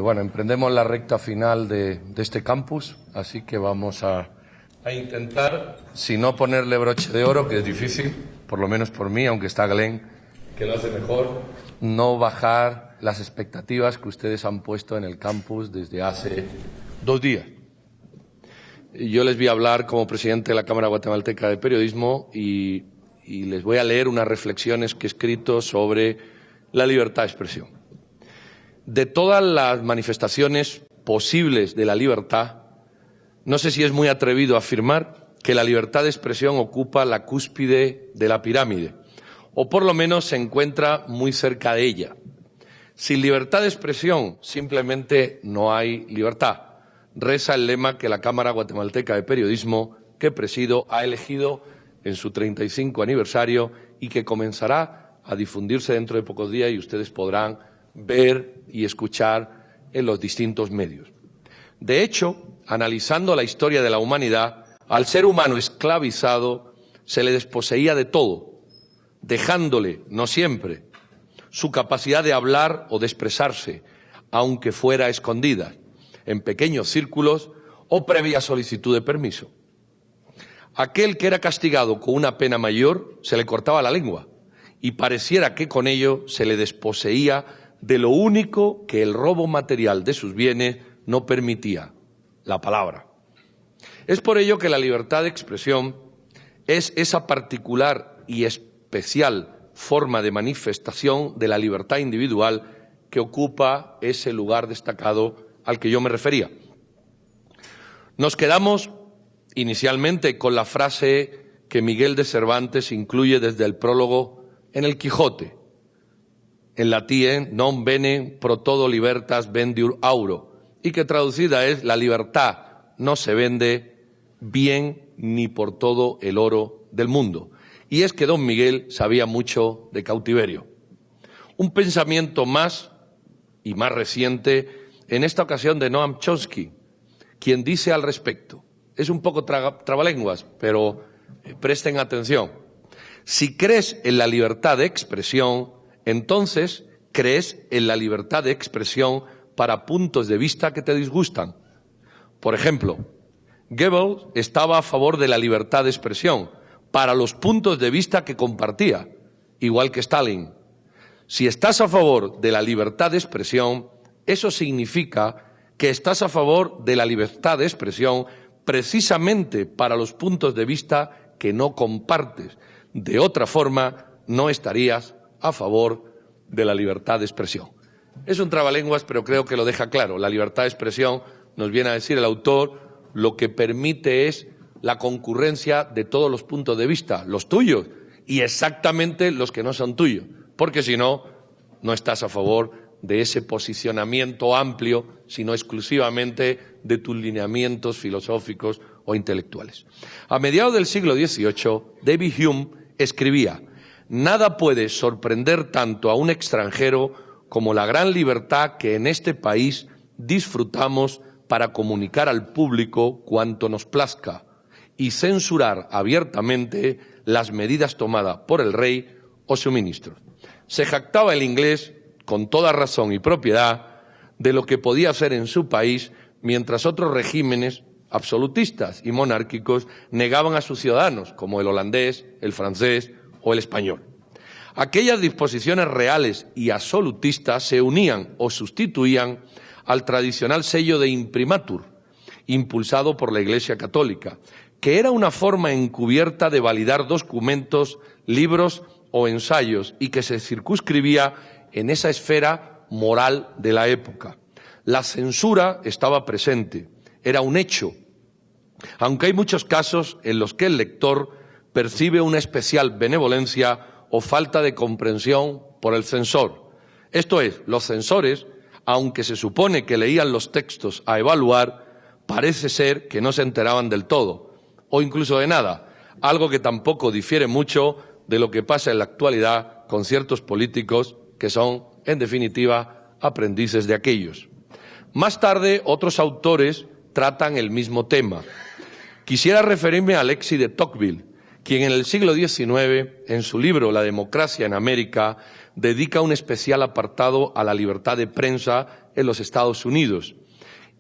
Bueno, emprendemos la recta final de este campus, así que vamos a intentar, si no ponerle broche de oro, que es difícil, por lo menos por mí, aunque está Glenn, que lo hace mejor, no bajar las expectativas que ustedes han puesto en el campus desde hace 2 días. Yo les voy a hablar como presidente de la Cámara Guatemalteca de Periodismo y les voy a leer unas reflexiones que he escrito sobre la libertad de expresión. De todas las manifestaciones posibles de la libertad, no sé si es muy atrevido afirmar que la libertad de expresión ocupa la cúspide de la pirámide, o por lo menos se encuentra muy cerca de ella. Sin libertad de expresión simplemente no hay libertad. Reza el lema que la Cámara Guatemalteca de Periodismo, que presido, ha elegido en su 35 aniversario y que comenzará a difundirse dentro de pocos días y ustedes podrán ver y escuchar en los distintos medios. De hecho, analizando la historia de la humanidad, al ser humano esclavizado se le desposeía de todo, dejándole, no siempre, su capacidad de hablar o de expresarse, aunque fuera escondida, en pequeños círculos o previa solicitud de permiso. Aquel que era castigado con una pena mayor se le cortaba la lengua y pareciera que con ello se le desposeía de lo único que el robo material de sus bienes no permitía, la palabra. Es por ello que la libertad de expresión es esa particular y especial forma de manifestación de la libertad individual que ocupa ese lugar destacado al que yo me refería. Nos quedamos inicialmente con la frase que Miguel de Cervantes incluye desde el prólogo en el Quijote, en latín non bene pro todo libertas vendiur auro, y que traducida es: la libertad no se vende bien ni por todo el oro del mundo. Y es que don Miguel sabía mucho de cautiverio. Un pensamiento más y más reciente, en esta ocasión de Noam Chomsky, quien dice al respecto, es un poco trabalenguas, pero presten atención: si crees en la libertad de expresión, entonces crees en la libertad de expresión para puntos de vista que te disgustan. Por ejemplo, Goebbels estaba a favor de la libertad de expresión para los puntos de vista que compartía, igual que Stalin. Si estás a favor de la libertad de expresión, eso significa que estás a favor de la libertad de expresión precisamente para los puntos de vista que no compartes. De otra forma, no estarías a favor de la libertad de expresión. Es un trabalenguas, pero creo que lo deja claro. La libertad de expresión, nos viene a decir el autor, lo que permite es la concurrencia de todos los puntos de vista, los tuyos y exactamente los que no son tuyos, porque si no, no estás a favor de ese posicionamiento amplio, sino exclusivamente de tus lineamientos filosóficos o intelectuales. A mediados del siglo XVIII, David Hume escribía: nada puede sorprender tanto a un extranjero como la gran libertad que en este país disfrutamos para comunicar al público cuanto nos plazca y censurar abiertamente las medidas tomadas por el rey o su ministro. Se jactaba el inglés, con toda razón y propiedad, de lo que podía hacer en su país, mientras otros regímenes absolutistas y monárquicos negaban a sus ciudadanos, como el holandés, el francés o el español. Aquellas disposiciones reales y absolutistas se unían o sustituían al tradicional sello de imprimatur, impulsado por la Iglesia Católica, que era una forma encubierta de validar documentos, libros o ensayos y que se circunscribía en esa esfera moral de la época. La censura estaba presente, era un hecho, aunque hay muchos casos en los que el lector percibe una especial benevolencia o falta de comprensión por el censor. Esto es, los censores, aunque se supone que leían los textos a evaluar, parece ser que no se enteraban del todo, o incluso de nada, algo que tampoco difiere mucho de lo que pasa en la actualidad con ciertos políticos que son, en definitiva, aprendices de aquellos. Más tarde, otros autores tratan el mismo tema. Quisiera referirme a Alexis de Tocqueville, quien en el siglo XIX, en su libro La democracia en América, dedica un especial apartado a la libertad de prensa en los Estados Unidos.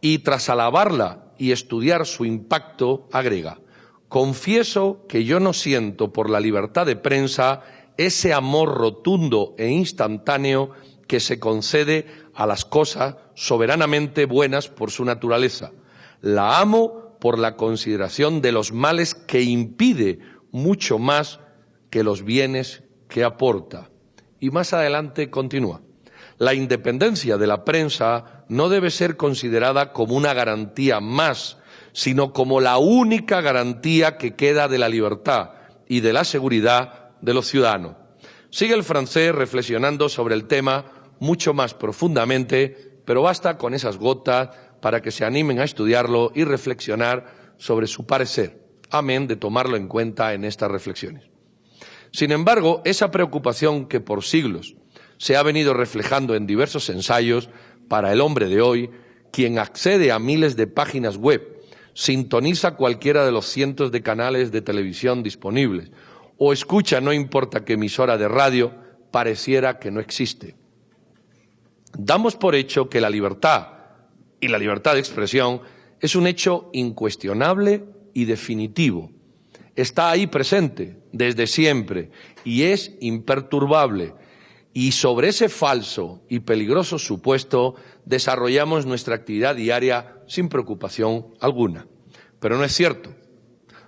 Y tras alabarla y estudiar su impacto, agrega: confieso que yo no siento por la libertad de prensa ese amor rotundo e instantáneo que se concede a las cosas soberanamente buenas por su naturaleza. La amo por la consideración de los males que impide mucho más que los bienes que aporta. Y más adelante continúa: la independencia de la prensa no debe ser considerada como una garantía más, sino como la única garantía que queda de la libertad y de la seguridad de los ciudadanos. Sigue el francés reflexionando sobre el tema mucho más profundamente, pero basta con esas gotas para que se animen a estudiarlo y reflexionar sobre su parecer. Amén de tomarlo en cuenta en estas reflexiones. Sin embargo, esa preocupación que por siglos se ha venido reflejando en diversos ensayos, para el hombre de hoy, quien accede a miles de páginas web, sintoniza cualquiera de los cientos de canales de televisión disponibles o escucha no importa qué emisora de radio, pareciera que no existe. Damos por hecho que la libertad y la libertad de expresión es un hecho incuestionable y definitivo. Está ahí presente desde siempre y es imperturbable. Y sobre ese falso y peligroso supuesto desarrollamos nuestra actividad diaria sin preocupación alguna. Pero no es cierto.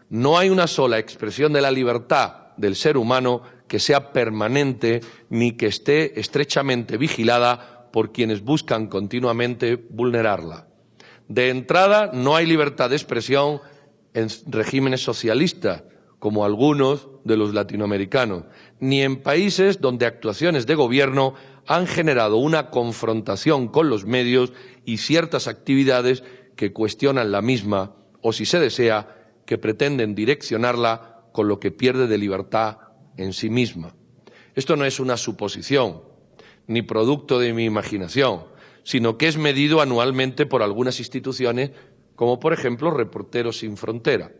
No hay una sola expresión de la libertad del ser humano que sea permanente ni que esté estrechamente vigilada por quienes buscan continuamente vulnerarla. De entrada, no hay libertad de expresión en regímenes socialistas, como algunos de los latinoamericanos, ni en países donde actuaciones de gobierno han generado una confrontación con los medios y ciertas actividades que cuestionan la misma o, si se desea, que pretenden direccionarla con lo que pierde de libertad en sí misma. Esto no es una suposición ni producto de mi imaginación, sino que es medido anualmente por algunas instituciones, como por ejemplo Reporteros Sin Frontera,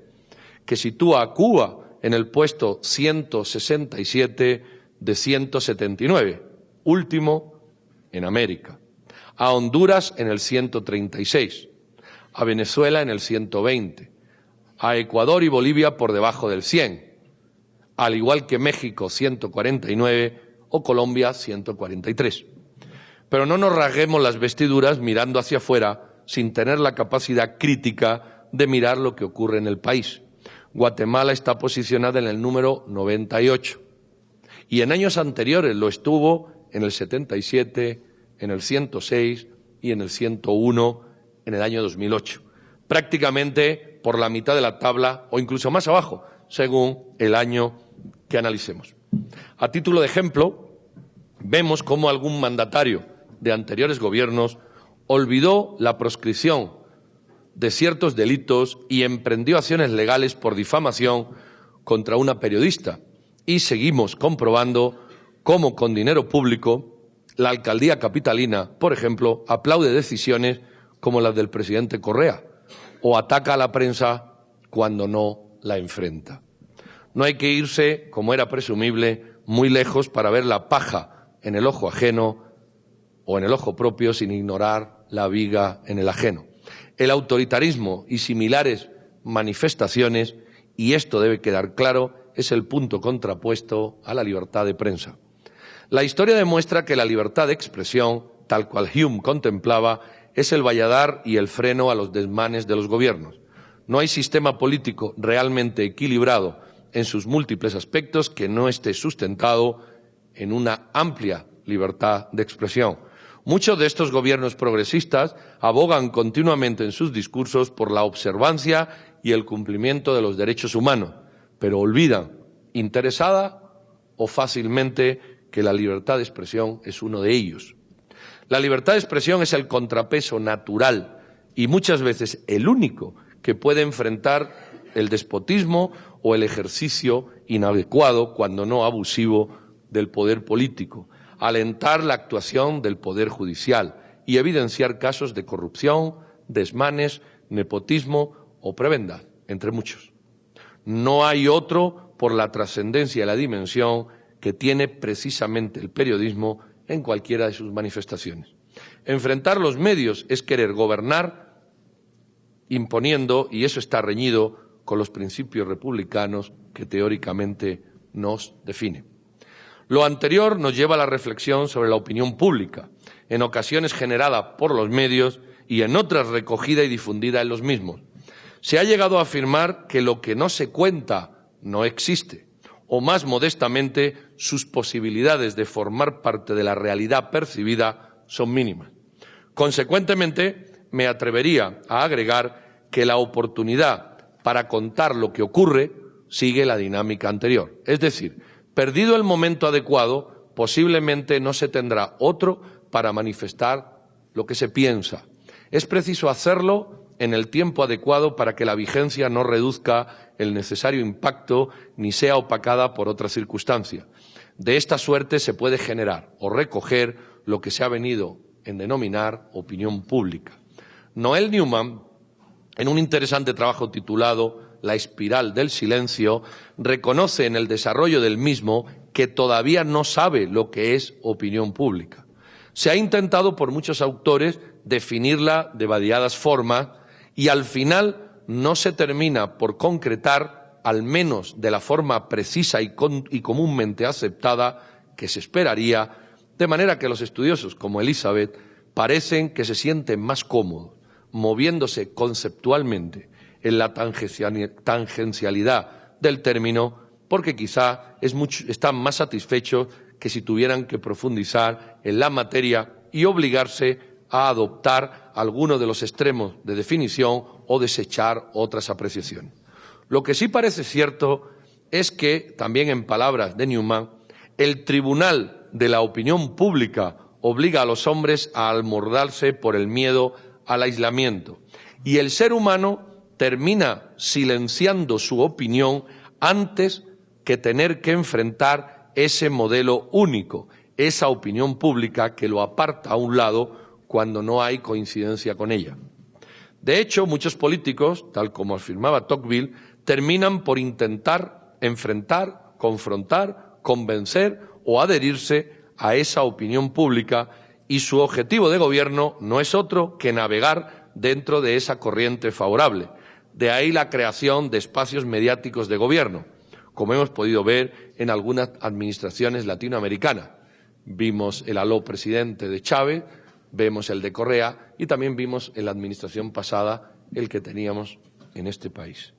que sitúa a Cuba en el puesto 167 de 179, último en América, a Honduras en el 136, a Venezuela en el 120, a Ecuador y Bolivia por debajo del 100, al igual que México 149 o Colombia 143. Pero no nos rasguemos las vestiduras mirando hacia afuera sin tener la capacidad crítica de mirar lo que ocurre en el país. Guatemala está posicionada en el número 98 y en años anteriores lo estuvo en el 77, en el 106 y en el 101 en el año 2008. Prácticamente por la mitad de la tabla o incluso más abajo, según el año que analicemos. A título de ejemplo, vemos cómo algún mandatario de anteriores gobiernos olvidó la proscripción de ciertos delitos y emprendió acciones legales por difamación contra una periodista. Y seguimos comprobando cómo con dinero público la alcaldía capitalina, por ejemplo, aplaude decisiones como las del presidente Correa o ataca a la prensa cuando no la enfrenta. No hay que irse, como era presumible, muy lejos para ver la paja en el ojo ajeno o en el ojo propio sin ignorar la viga en el ajeno. El autoritarismo y similares manifestaciones, y esto debe quedar claro, es el punto contrapuesto a la libertad de prensa. La historia demuestra que la libertad de expresión, tal cual Hume contemplaba, es el valladar y el freno a los desmanes de los gobiernos. No hay sistema político realmente equilibrado en sus múltiples aspectos que no esté sustentado en una amplia libertad de expresión. Muchos de estos gobiernos progresistas abogan continuamente en sus discursos por la observancia y el cumplimiento de los derechos humanos, pero olvidan, interesada o fácilmente, que la libertad de expresión es uno de ellos. La libertad de expresión es el contrapeso natural y muchas veces el único que puede enfrentar el despotismo o el ejercicio inadecuado, cuando no abusivo, del poder político, alentar la actuación del poder judicial y evidenciar casos de corrupción, desmanes, nepotismo o prebendad, entre muchos. No hay otro por la trascendencia y la dimensión que tiene precisamente el periodismo en cualquiera de sus manifestaciones. Enfrentar los medios es querer gobernar imponiendo, y eso está reñido con los principios republicanos que teóricamente nos definen. Lo anterior nos lleva a la reflexión sobre la opinión pública, en ocasiones generada por los medios y en otras recogida y difundida en los mismos. Se ha llegado a afirmar que lo que no se cuenta no existe, o más modestamente, sus posibilidades de formar parte de la realidad percibida son mínimas. Consecuentemente, me atrevería a agregar que la oportunidad para contar lo que ocurre sigue la dinámica anterior. Es decir, perdido el momento adecuado, posiblemente no se tendrá otro para manifestar lo que se piensa. Es preciso hacerlo en el tiempo adecuado para que la vigencia no reduzca el necesario impacto ni sea opacada por otra circunstancia. De esta suerte se puede generar o recoger lo que se ha venido en denominar opinión pública. Noel Newman, en un interesante trabajo titulado La espiral del silencio, reconoce en el desarrollo del mismo que todavía no sabe lo que es opinión pública. Se ha intentado por muchos autores definirla de variadas formas y al final no se termina por concretar, al menos de la forma precisa y comúnmente aceptada que se esperaría, de manera que los estudiosos como Elizabeth parecen que se sienten más cómodos moviéndose conceptualmente en la tangencialidad del término, porque quizá están más satisfechos que si tuvieran que profundizar en la materia y obligarse a adoptar alguno de los extremos de definición o desechar otras apreciaciones. Lo que sí parece cierto es que, también en palabras de Newman, el tribunal de la opinión pública obliga a los hombres a almordarse por el miedo al aislamiento, y el ser humano termina silenciando su opinión antes que tener que enfrentar ese modelo único, esa opinión pública que lo aparta a un lado cuando no hay coincidencia con ella. De hecho, muchos políticos, tal como afirmaba Tocqueville, terminan por intentar enfrentar, confrontar, convencer o adherirse a esa opinión pública, y su objetivo de gobierno no es otro que navegar dentro de esa corriente favorable. De ahí la creación de espacios mediáticos de gobierno, como hemos podido ver en algunas administraciones latinoamericanas. Vimos el aló presidente de Chávez, vemos el de Correa y también vimos en la administración pasada el que teníamos en este país.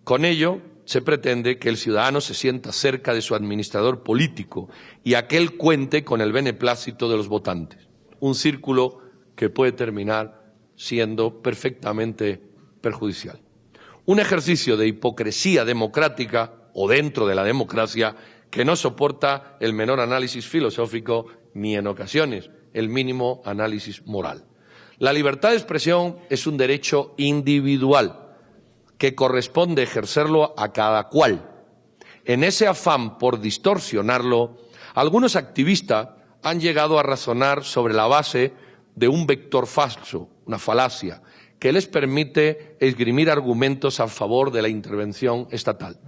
Con ello se pretende que el ciudadano se sienta cerca de su administrador político y aquel cuente con el beneplácito de los votantes. Un círculo que puede terminar siendo perfectamente perjudicial. Un ejercicio de hipocresía democrática o dentro de la democracia que no soporta el menor análisis filosófico ni en ocasiones el mínimo análisis moral. La libertad de expresión es un derecho individual que corresponde ejercerlo a cada cual. En ese afán por distorsionarlo, algunos activistas han llegado a razonar sobre la base de un vector falso, una falacia, que les permite esgrimir argumentos a favor de la intervención estatal.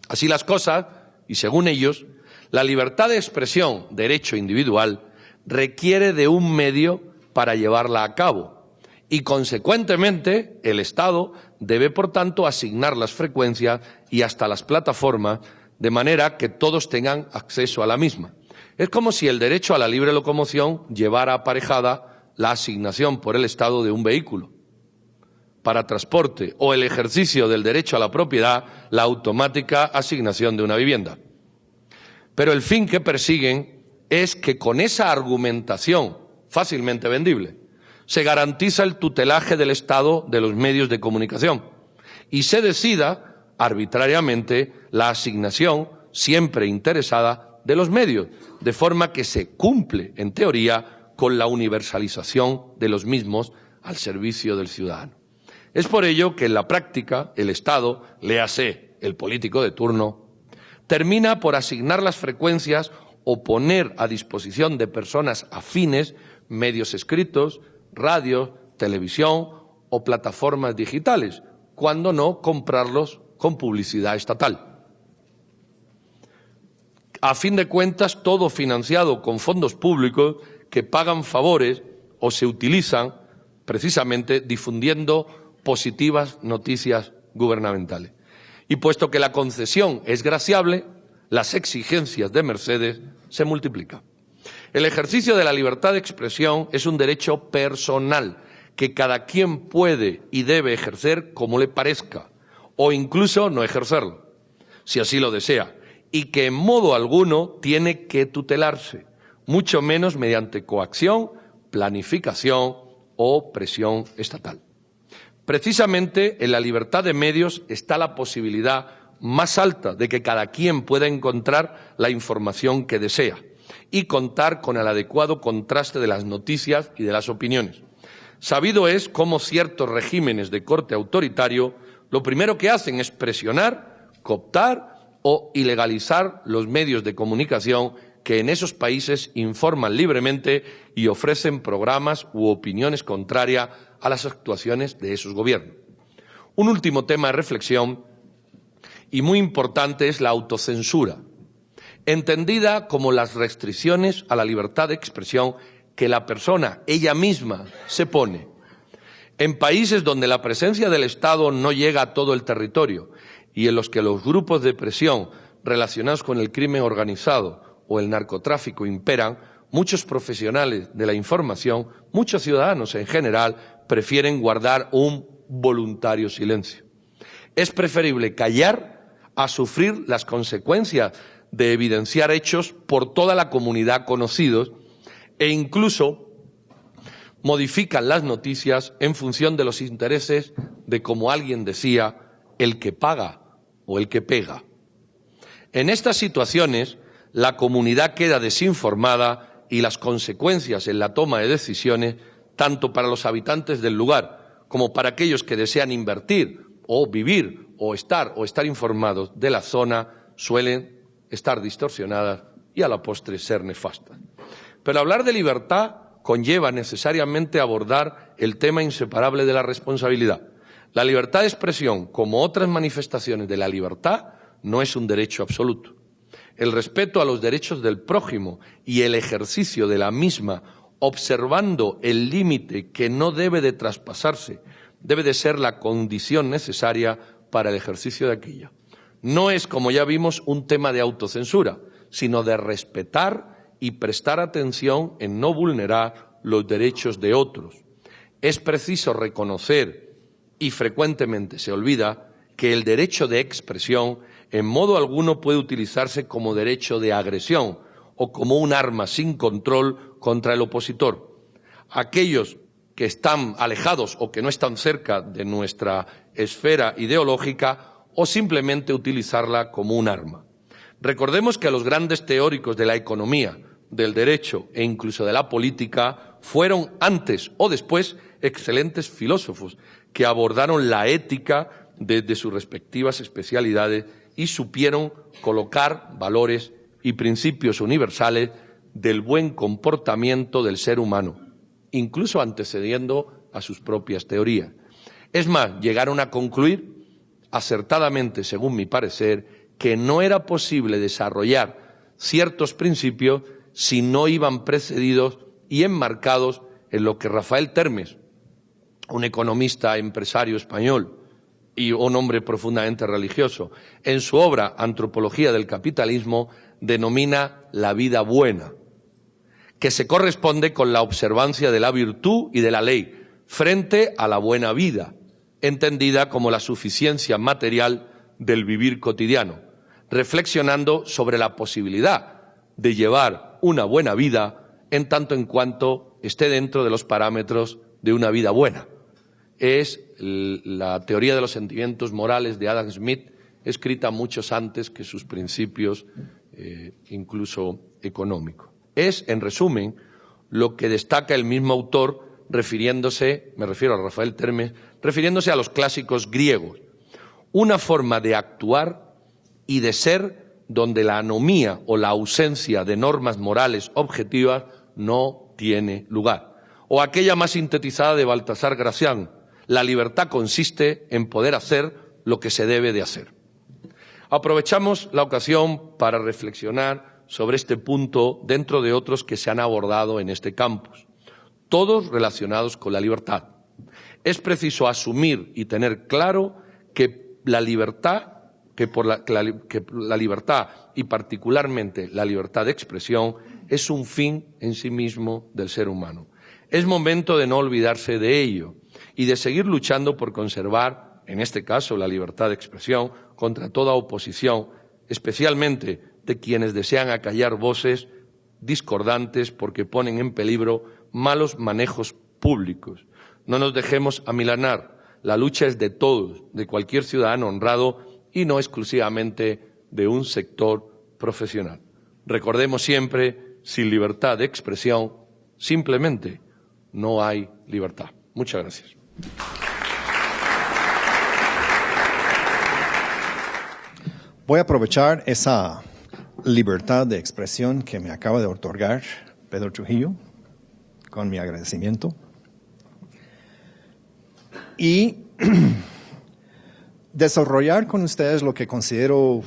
Así las cosas, y según ellos, la libertad de expresión, derecho individual, requiere de un medio para llevarla a cabo y, consecuentemente, el Estado debe, por tanto, asignar las frecuencias y hasta las plataformas de manera que todos tengan acceso a la misma. Es como si el derecho a la libre locomoción llevara aparejada la asignación por el Estado de un vehículo para transporte o el ejercicio del derecho a la propiedad, la automática asignación de una vivienda. Pero el fin que persiguen es que con esa argumentación fácilmente vendible se garantiza el tutelaje del Estado de los medios de comunicación y se decida arbitrariamente la asignación siempre interesada de los medios, de forma que se cumple, en teoría, con la universalización de los mismos al servicio del ciudadano. Es por ello que en la práctica el Estado, léase el político de turno, termina por asignar las frecuencias o poner a disposición de personas afines medios escritos, radio, televisión o plataformas digitales, cuando no comprarlos con publicidad estatal. A fin de cuentas, todo financiado con fondos públicos que pagan favores o se utilizan precisamente difundiendo positivas noticias gubernamentales. Y puesto que la concesión es graciable, las exigencias de Mercedes se multiplican. El ejercicio de la libertad de expresión es un derecho personal que cada quien puede y debe ejercer como le parezca, o incluso no ejercerlo, si así lo desea, y que en modo alguno tiene que tutelarse, mucho menos mediante coacción, planificación o presión estatal. Precisamente en la libertad de medios está la posibilidad más alta de que cada quien pueda encontrar la información que desea y contar con el adecuado contraste de las noticias y de las opiniones. Sabido es cómo ciertos regímenes de corte autoritario lo primero que hacen es presionar, cooptar o ilegalizar los medios de comunicación que en esos países informan libremente y ofrecen programas u opiniones contrarias a las actuaciones de esos gobiernos. Un último tema de reflexión y muy importante es la autocensura, entendida como las restricciones a la libertad de expresión que la persona ella misma se pone. En países donde la presencia del Estado no llega a todo el territorio y en los que los grupos de presión relacionados con el crimen organizado o el narcotráfico imperan, muchos profesionales de la información, muchos ciudadanos en general, prefieren guardar un voluntario silencio. Es preferible callar a sufrir las consecuencias de evidenciar hechos por toda la comunidad conocidos e incluso modifican las noticias en función de los intereses de, como alguien decía, el que paga o el que pega. En estas situaciones, la comunidad queda desinformada y las consecuencias en la toma de decisiones, tanto para los habitantes del lugar como para aquellos que desean invertir o vivir o estar informados de la zona, suelen estar distorsionadas y a la postre ser nefastas. Pero hablar de libertad conlleva necesariamente abordar el tema inseparable de la responsabilidad. La libertad de expresión, como otras manifestaciones de la libertad, no es un derecho absoluto. El respeto a los derechos del prójimo y el ejercicio de la misma, observando el límite que no debe de traspasarse, debe de ser la condición necesaria para el ejercicio de aquella. No es, como ya vimos, un tema de autocensura, sino de respetar y prestar atención en no vulnerar los derechos de otros. Es preciso reconocer, y frecuentemente se olvida, que el derecho de expresión en modo alguno puede utilizarse como derecho de agresión o como un arma sin control contra el opositor. Aquellos que están alejados o que no están cerca de nuestra esfera ideológica o simplemente utilizarla como un arma. Recordemos que los grandes teóricos de la economía, del derecho e incluso de la política fueron antes o después excelentes filósofos que abordaron la ética desde sus respectivas especialidades y supieron colocar valores y principios universales del buen comportamiento del ser humano, incluso antecediendo a sus propias teorías. Es más, llegaron a concluir, acertadamente según mi parecer, que no era posible desarrollar ciertos principios si no iban precedidos y enmarcados en lo que Rafael Termes, un economista empresario español y un hombre profundamente religioso, en su obra Antropología del Capitalismo, denomina la vida buena, que se corresponde con la observancia de la virtud y de la ley frente a la buena vida, entendida como la suficiencia material del vivir cotidiano, reflexionando sobre la posibilidad de llevar una buena vida en tanto en cuanto esté dentro de los parámetros de una vida buena. Es la teoría de los sentimientos morales de Adam Smith, escrita muchos antes que sus principios, incluso económicos. Es, en resumen, lo que destaca el mismo autor refiriéndose, me refiero a Rafael Termes, refiriéndose a los clásicos griegos, una forma de actuar y de ser donde la anomía o la ausencia de normas morales objetivas no tiene lugar. O aquella más sintetizada de Baltasar Gracián: la libertad consiste en poder hacer lo que se debe de hacer. Aprovechamos la ocasión para reflexionar sobre este punto dentro de otros que se han abordado en este campus, todos relacionados con la libertad. Es preciso asumir y tener claro que la libertad y particularmente la libertad de expresión es un fin en sí mismo del ser humano. Es momento de no olvidarse de ello y de seguir luchando por conservar, en este caso, la libertad de expresión contra toda oposición, especialmente de quienes desean acallar voces discordantes porque ponen en peligro malos manejos públicos. No nos dejemos amilanar. La lucha es de todos, de cualquier ciudadano honrado y no exclusivamente de un sector profesional. Recordemos siempre, sin libertad de expresión, simplemente no hay libertad. Muchas gracias. Voy a aprovechar esa libertad de expresión que me acaba de otorgar Pedro Trujillo, con mi agradecimiento. Y desarrollar con ustedes lo que considero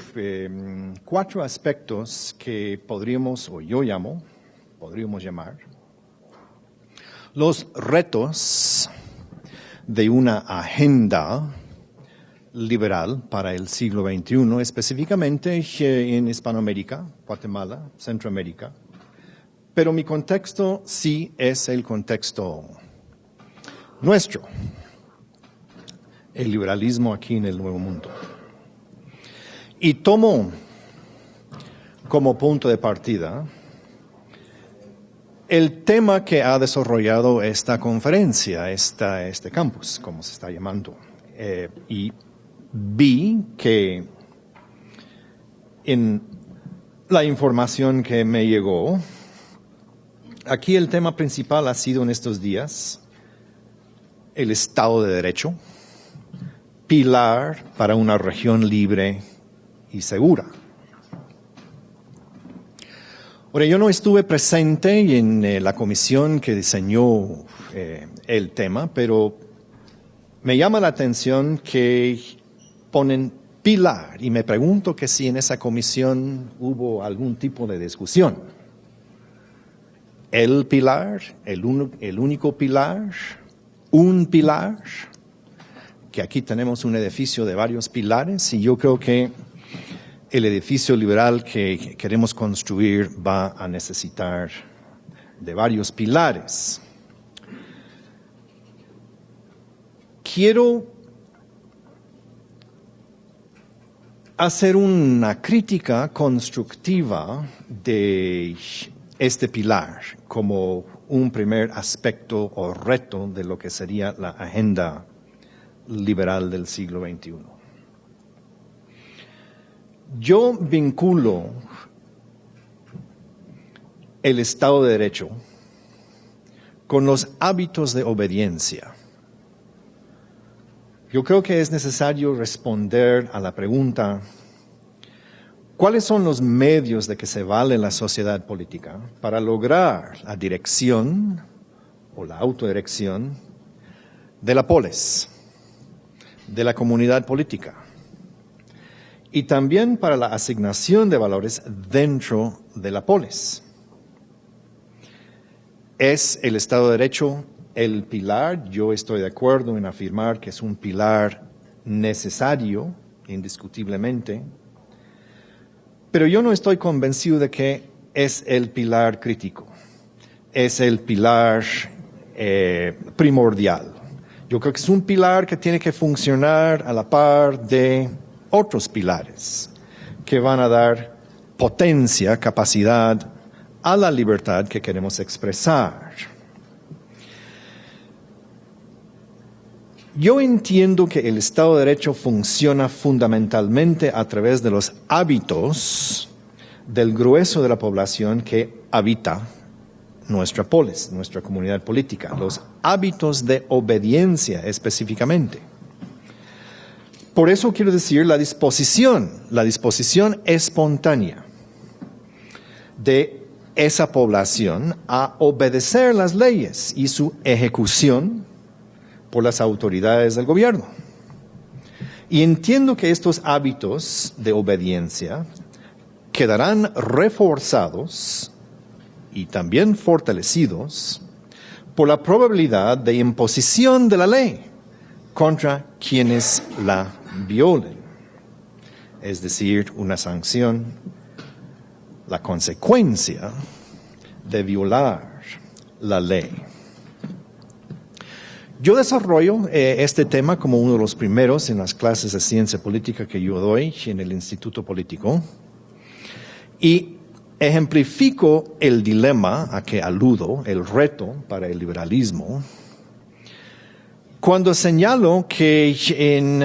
4 aspectos que podríamos llamar, los retos de una agenda liberal para el siglo XXI, específicamente en Hispanoamérica, Guatemala, Centroamérica. Pero mi contexto sí es el contexto nuestro, el liberalismo aquí en el Nuevo Mundo. Y tomo como punto de partida el tema que ha desarrollado esta conferencia, este campus, como se está llamando. Y vi que en la información que me llegó, aquí el tema principal ha sido en estos días el Estado de Derecho, pilar para una región libre y segura. Ahora, yo no estuve presente en la comisión que diseñó el tema, pero me llama la atención que ponen pilar y me pregunto que si en esa comisión hubo algún tipo de discusión. El pilar, el único pilar, un pilar, que aquí tenemos un edificio de varios pilares y yo creo que el edificio liberal que queremos construir va a necesitar de varios pilares. Quiero hacer una crítica constructiva de este pilar como un primer aspecto o reto de lo que sería la agenda liberal del siglo XXI. Yo vinculo el Estado de Derecho con los hábitos de obediencia. Yo creo que es necesario responder a la pregunta, ¿cuáles son los medios de que se vale la sociedad política para lograr la dirección o la autodirección de la polis, de la comunidad política? Y también para la asignación de valores dentro de la polis. ¿Es el Estado de Derecho el pilar? Yo estoy de acuerdo en afirmar que es un pilar necesario, indiscutiblemente, pero yo no estoy convencido de que es el pilar crítico, es el pilar primordial. Yo creo que es un pilar que tiene que funcionar a la par de otros pilares que van a dar potencia, capacidad a la libertad que queremos expresar. Yo entiendo que el Estado de Derecho funciona fundamentalmente a través de los hábitos del grueso de la población que habita nuestra polis, nuestra comunidad política, los hábitos de obediencia específicamente. Por eso quiero decir la disposición espontánea de esa población a obedecer las leyes y su ejecución por las autoridades del gobierno. Y entiendo que estos hábitos de obediencia quedarán reforzados y también fortalecidos por la probabilidad de imposición de la ley contra quienes la violen. Es decir, una sanción, la consecuencia de violar la ley. Yo desarrollo este tema como uno de los primeros en las clases de ciencia política que yo doy en el Instituto Político y ejemplifico el dilema a que aludo, el reto para el liberalismo, cuando señalo que en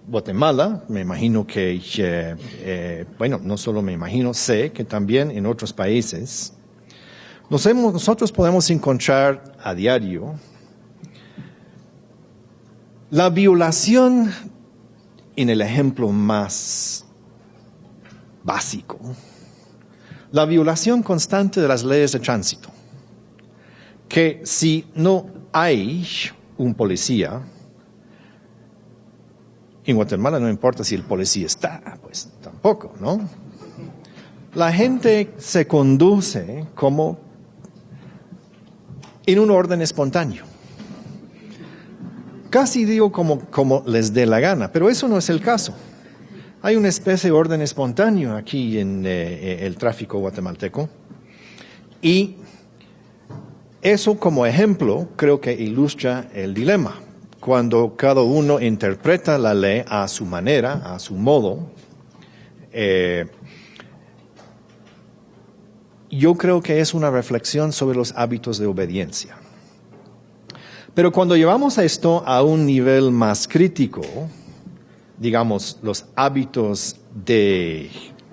Guatemala, me imagino que, no solo me imagino, sé que también en otros países, nosotros podemos encontrar a diario la violación en el ejemplo más básico, la violación constante de las leyes de tránsito, que si no hay un policía, en Guatemala no importa si el policía está, pues tampoco, ¿no? La gente se conduce como en un orden espontáneo. Casi digo como les dé la gana, pero eso no es el caso. Hay una especie de orden espontáneo aquí en el tráfico guatemalteco y eso como ejemplo creo que ilustra el dilema. Cuando cada uno interpreta la ley a su manera, a su modo, yo creo que es una reflexión sobre los hábitos de obediencia. Pero cuando llevamos esto a un nivel más crítico, digamos, los hábitos de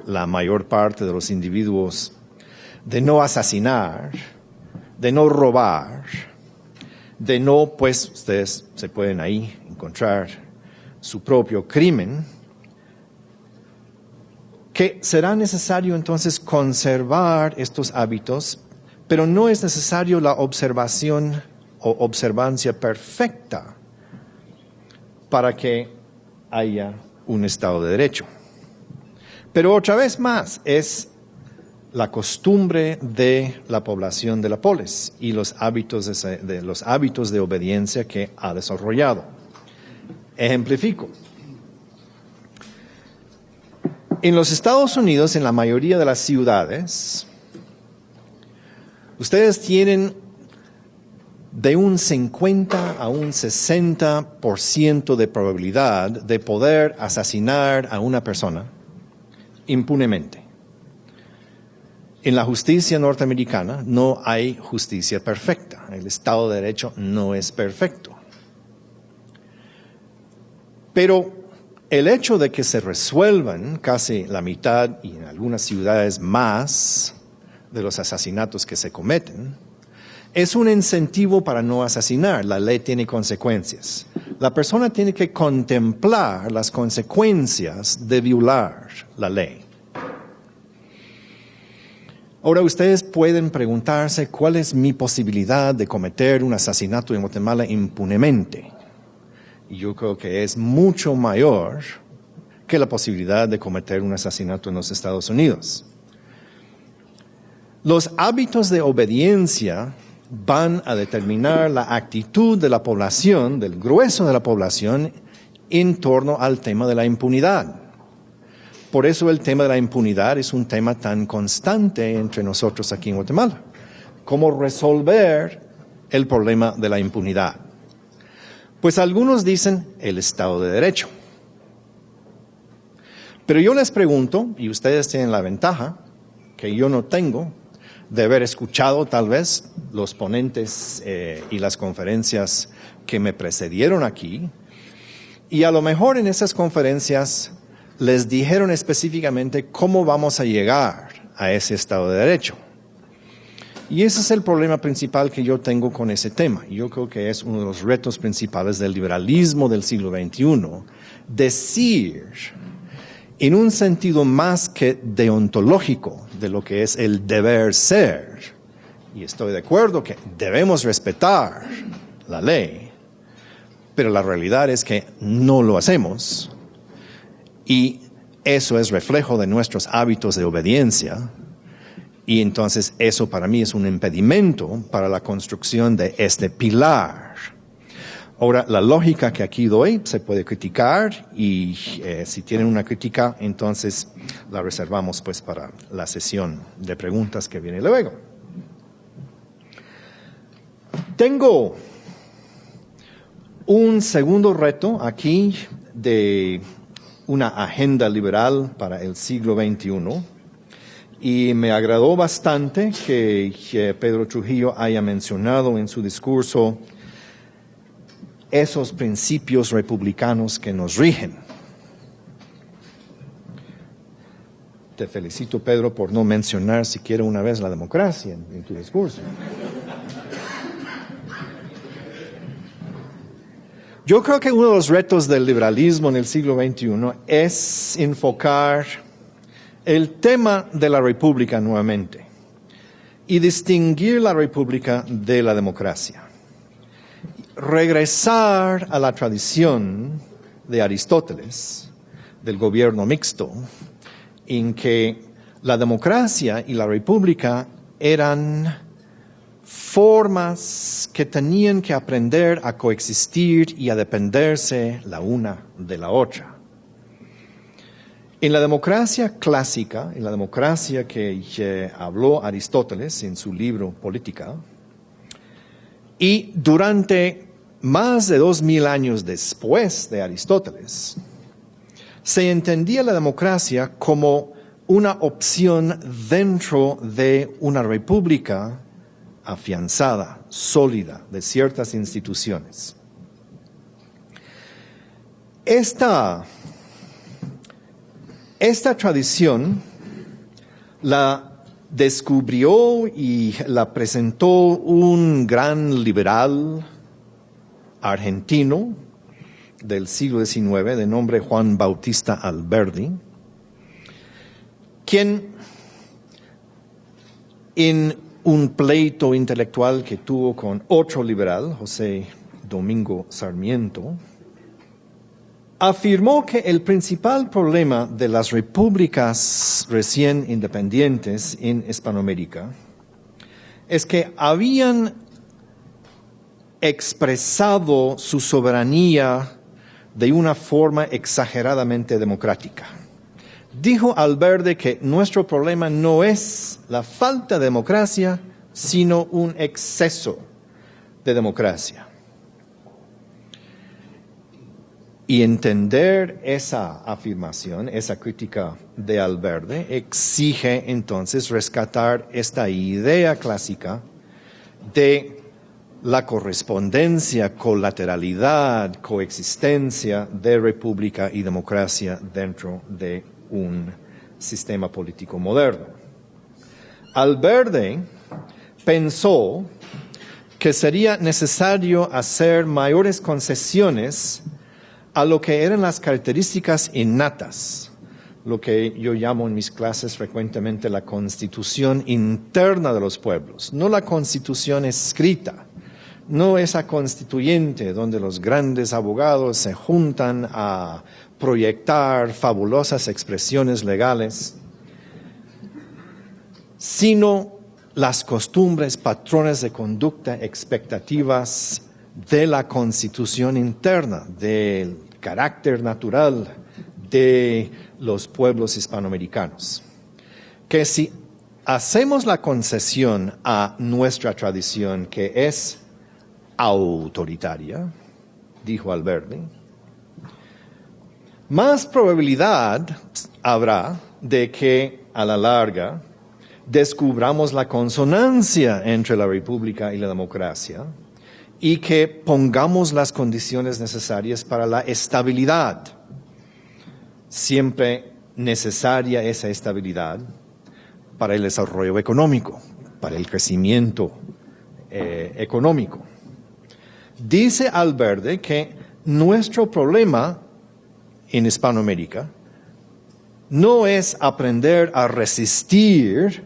la mayor parte de los individuos de no asesinar, de no robar, de no, pues ustedes se pueden ahí encontrar su propio crimen, que será necesario entonces conservar estos hábitos, pero no es necesario la observación o observancia perfecta para que haya un Estado de Derecho. Pero otra vez más, es la costumbre de la población de la polis y los hábitos de obediencia que ha desarrollado. Ejemplifico. En los Estados Unidos, en la mayoría de las ciudades, ustedes tienen de un 50 a un 60% de probabilidad de poder asesinar a una persona impunemente. En la justicia norteamericana no hay justicia perfecta. El Estado de Derecho no es perfecto. Pero el hecho de que se resuelvan casi la mitad y en algunas ciudades más de los asesinatos que se cometen, es un incentivo para no asesinar. La ley tiene consecuencias. La persona tiene que contemplar las consecuencias de violar la ley. Ahora ustedes pueden preguntarse cuál es mi posibilidad de cometer un asesinato en Guatemala impunemente. Y yo creo que es mucho mayor que la posibilidad de cometer un asesinato en los Estados Unidos. Los hábitos de obediencia van a determinar la actitud de la población, del grueso de la población, en torno al tema de la impunidad. Por eso el tema de la impunidad es un tema tan constante entre nosotros aquí en Guatemala. ¿Cómo resolver el problema de la impunidad? Pues algunos dicen el Estado de Derecho. Pero yo les pregunto, y ustedes tienen la ventaja, que yo no tengo, de haber escuchado tal vez los ponentes y las conferencias que me precedieron aquí, y a lo mejor en esas conferencias les dijeron específicamente cómo vamos a llegar a ese Estado de Derecho. Y ese es el problema principal que yo tengo con ese tema. Yo creo que es uno de los retos principales del liberalismo del siglo XXI, decir en un sentido más que deontológico de lo que es el deber ser, y estoy de acuerdo que debemos respetar la ley, pero la realidad es que no lo hacemos, y eso es reflejo de nuestros hábitos de obediencia, y entonces eso para mí es un impedimento para la construcción de este pilar. Ahora, la lógica que aquí doy se puede criticar y si tienen una crítica, entonces la reservamos pues para la sesión de preguntas que viene luego. Tengo un segundo reto aquí de una agenda liberal para el siglo XXI y me agradó bastante que Pedro Trujillo haya mencionado en su discurso esos principios republicanos que nos rigen. Te felicito, Pedro, por no mencionar siquiera una vez la democracia en tu discurso. Yo creo que uno de los retos del liberalismo en el siglo XXI es enfocar el tema de la república nuevamente y distinguir la república de la democracia. Regresar a la tradición de Aristóteles, del gobierno mixto, en que la democracia y la república eran formas que tenían que aprender a coexistir y a dependerse la una de la otra. En la democracia clásica, en la democracia que habló Aristóteles en su libro Política, y durante más de 2000 años después de Aristóteles, se entendía la democracia como una opción dentro de una república afianzada, sólida, de ciertas instituciones. Esta tradición la descubrió y la presentó un gran liberal argentino del siglo XIX de nombre Juan Bautista Alberdi, quien en un pleito intelectual que tuvo con otro liberal, José Domingo Sarmiento, afirmó que el principal problema de las repúblicas recién independientes en Hispanoamérica es que habían expresado su soberanía de una forma exageradamente democrática. Dijo Alberdi que nuestro problema no es la falta de democracia, sino un exceso de democracia. Y entender esa afirmación, esa crítica de Alberdi, exige entonces rescatar esta idea clásica de la correspondencia, colateralidad, coexistencia de república y democracia dentro de un sistema político moderno. Alberdi pensó que sería necesario hacer mayores concesiones a lo que eran las características innatas, lo que yo llamo en mis clases frecuentemente la constitución interna de los pueblos, no la constitución escrita, no esa constituyente donde los grandes abogados se juntan a proyectar fabulosas expresiones legales, sino las costumbres, patrones de conducta, expectativas de la constitución interna, del carácter natural de los pueblos hispanoamericanos. Que si hacemos la concesión a nuestra tradición, que es autoritaria, dijo Alberdi, más probabilidad habrá de que a la larga descubramos la consonancia entre la república y la democracia y que pongamos las condiciones necesarias para la estabilidad. Siempre necesaria esa estabilidad para el desarrollo económico, para el crecimiento económico. Dice Alberdi que nuestro problema en Hispanoamérica no es aprender a resistir,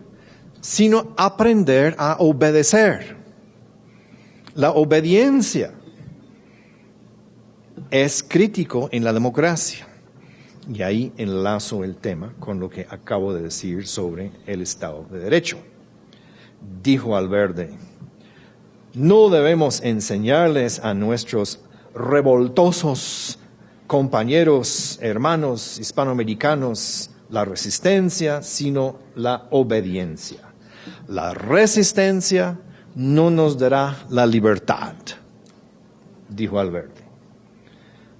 sino aprender a obedecer. La obediencia es crítico en la democracia. Y ahí enlazo el tema con lo que acabo de decir sobre el Estado de Derecho. Dijo Valverde, no debemos enseñarles a nuestros revoltosos compañeros, hermanos hispanoamericanos la resistencia, sino la obediencia. La resistencia no nos dará la libertad, dijo Valverde.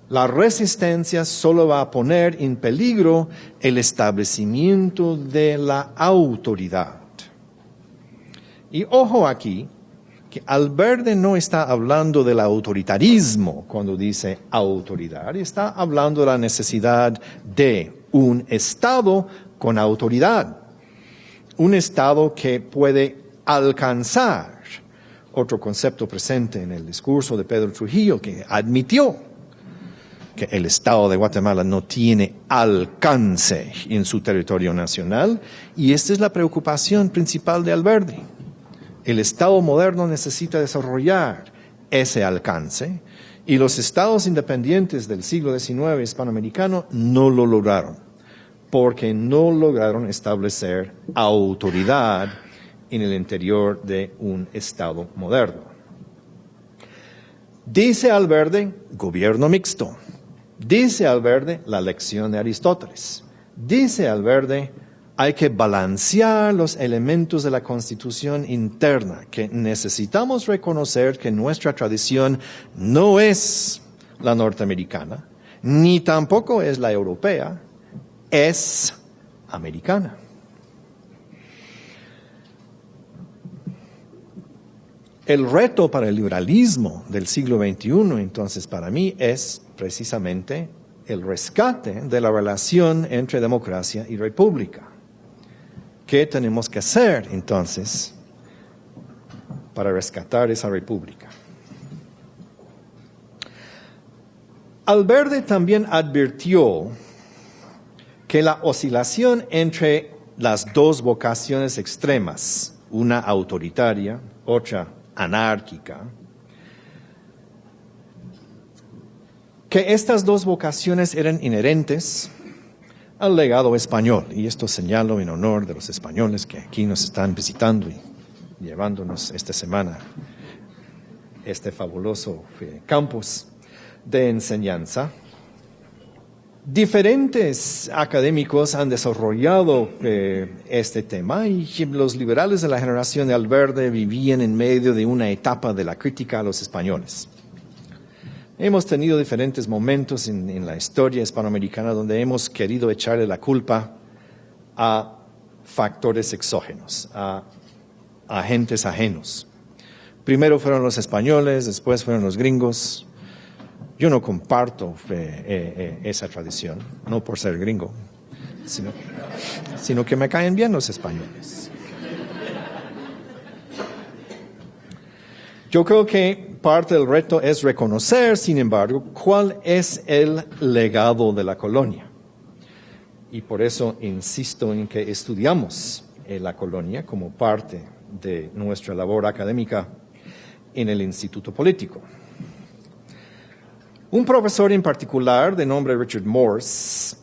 La resistencia solo va a poner en peligro el establecimiento de la autoridad. Y ojo aquí, que Valverde no está hablando del autoritarismo cuando dice autoridad, está hablando de la necesidad de un Estado con autoridad, un Estado que puede alcanzar, otro concepto presente en el discurso de Pedro Trujillo, que admitió que el Estado de Guatemala no tiene alcance en su territorio nacional, y esta es la preocupación principal de Valverde. El Estado moderno necesita desarrollar ese alcance y los estados independientes del siglo XIX hispanoamericano no lo lograron, porque no lograron establecer autoridad en el interior de un Estado moderno. Dice Valverde, gobierno mixto. Dice Valverde, la lección de Aristóteles. Dice Valverde, hay que balancear los elementos de la Constitución interna, que necesitamos reconocer que nuestra tradición no es la norteamericana, ni tampoco es la europea, es americana. El reto para el liberalismo del siglo XXI, entonces, para mí, es precisamente el rescate de la relación entre democracia y república. ¿Qué tenemos que hacer, entonces, para rescatar esa república? Valverde también advirtió que la oscilación entre las dos vocaciones extremas, una autoritaria, otra anárquica, que estas dos vocaciones eran inherentes al legado español, y esto señalo en honor de los españoles que aquí nos están visitando y llevándonos esta semana este fabuloso campus de enseñanza. Diferentes académicos han desarrollado este tema, y los liberales de la generación de Valverde vivían en medio de una etapa de la crítica a los españoles. Hemos tenido diferentes momentos en la historia hispanoamericana donde hemos querido echarle la culpa a factores exógenos, a agentes ajenos. Primero fueron los españoles, después fueron los gringos. Yo no comparto esa tradición, no por ser gringo, sino que me caen bien los españoles. Yo creo que parte del reto es reconocer, sin embargo, cuál es el legado de la colonia. Y por eso insisto en que estudiamos la colonia como parte de nuestra labor académica en el Instituto Político. Un profesor en particular, de nombre Richard Morse,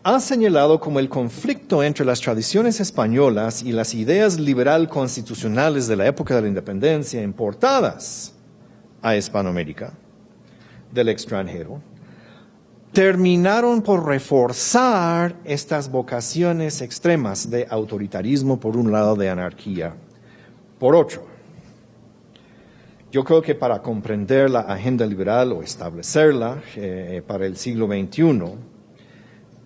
ha señalado como el conflicto entre las tradiciones españolas y las ideas liberal constitucionales de la época de la independencia importadas a Hispanoamérica del extranjero, terminaron por reforzar estas vocaciones extremas de autoritarismo por un lado, de anarquía por otro. Yo creo que para comprender la agenda liberal o establecerla para el siglo XXI,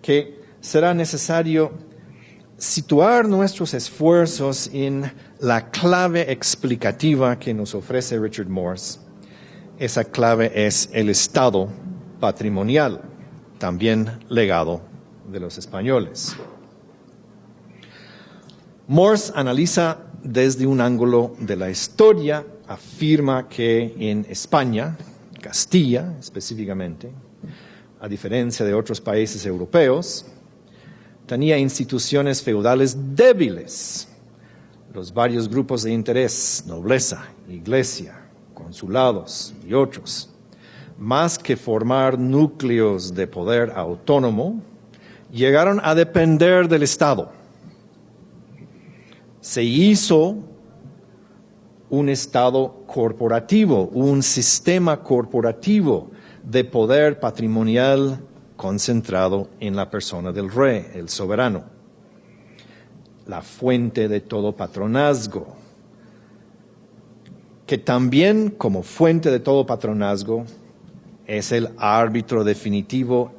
que será necesario situar nuestros esfuerzos en la clave explicativa que nos ofrece Richard Morse. Esa clave es el Estado patrimonial, también legado de los españoles. Morse analiza desde un ángulo de la historia, afirma que en España, Castilla específicamente, a diferencia de otros países europeos, tenía instituciones feudales débiles, los varios grupos de interés, nobleza, iglesia, consulados y otros, más que formar núcleos de poder autónomo, llegaron a depender del Estado. Se hizo un Estado corporativo, un sistema corporativo de poder patrimonial concentrado en la persona del rey, el soberano, la fuente de todo patronazgo, que también como fuente de todo patronazgo es el árbitro definitivo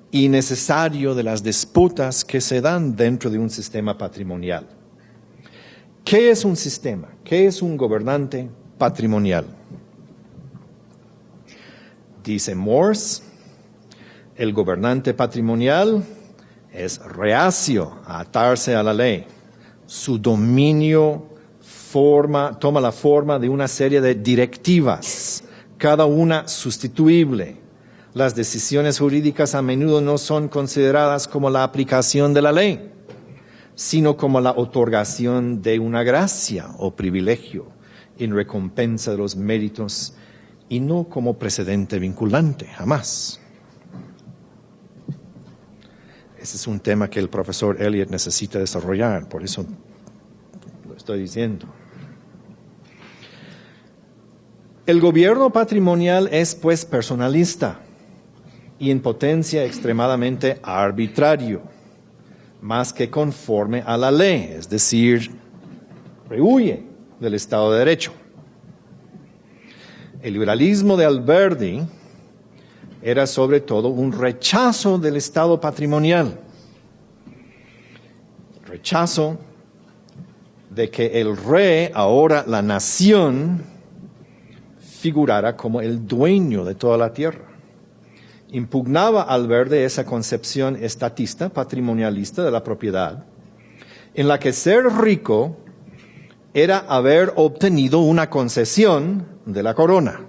y necesario de las disputas que se dan dentro de un sistema patrimonial. ¿Qué es un sistema? ¿Qué es un gobernante patrimonial? Dice Morse, el gobernante patrimonial es reacio a atarse a la ley. Su dominio toma la forma de una serie de directivas, cada una sustituible. Las decisiones jurídicas a menudo no son consideradas como la aplicación de la ley, sino como la otorgación de una gracia o privilegio en recompensa de los méritos y no como precedente vinculante, jamás. Ese es un tema que el profesor Elliott necesita desarrollar, por eso lo estoy diciendo. El gobierno patrimonial es pues personalista y en potencia extremadamente arbitrario, más que conforme a la ley, es decir, rehuye del Estado de Derecho. El liberalismo de Alberdi era sobre todo un rechazo del Estado patrimonial, rechazo de que el rey, ahora la nación, figurara como el dueño de toda la tierra. Impugnaba Alberdi esa concepción estatista, patrimonialista de la propiedad, en la que ser rico era haber obtenido una concesión de la corona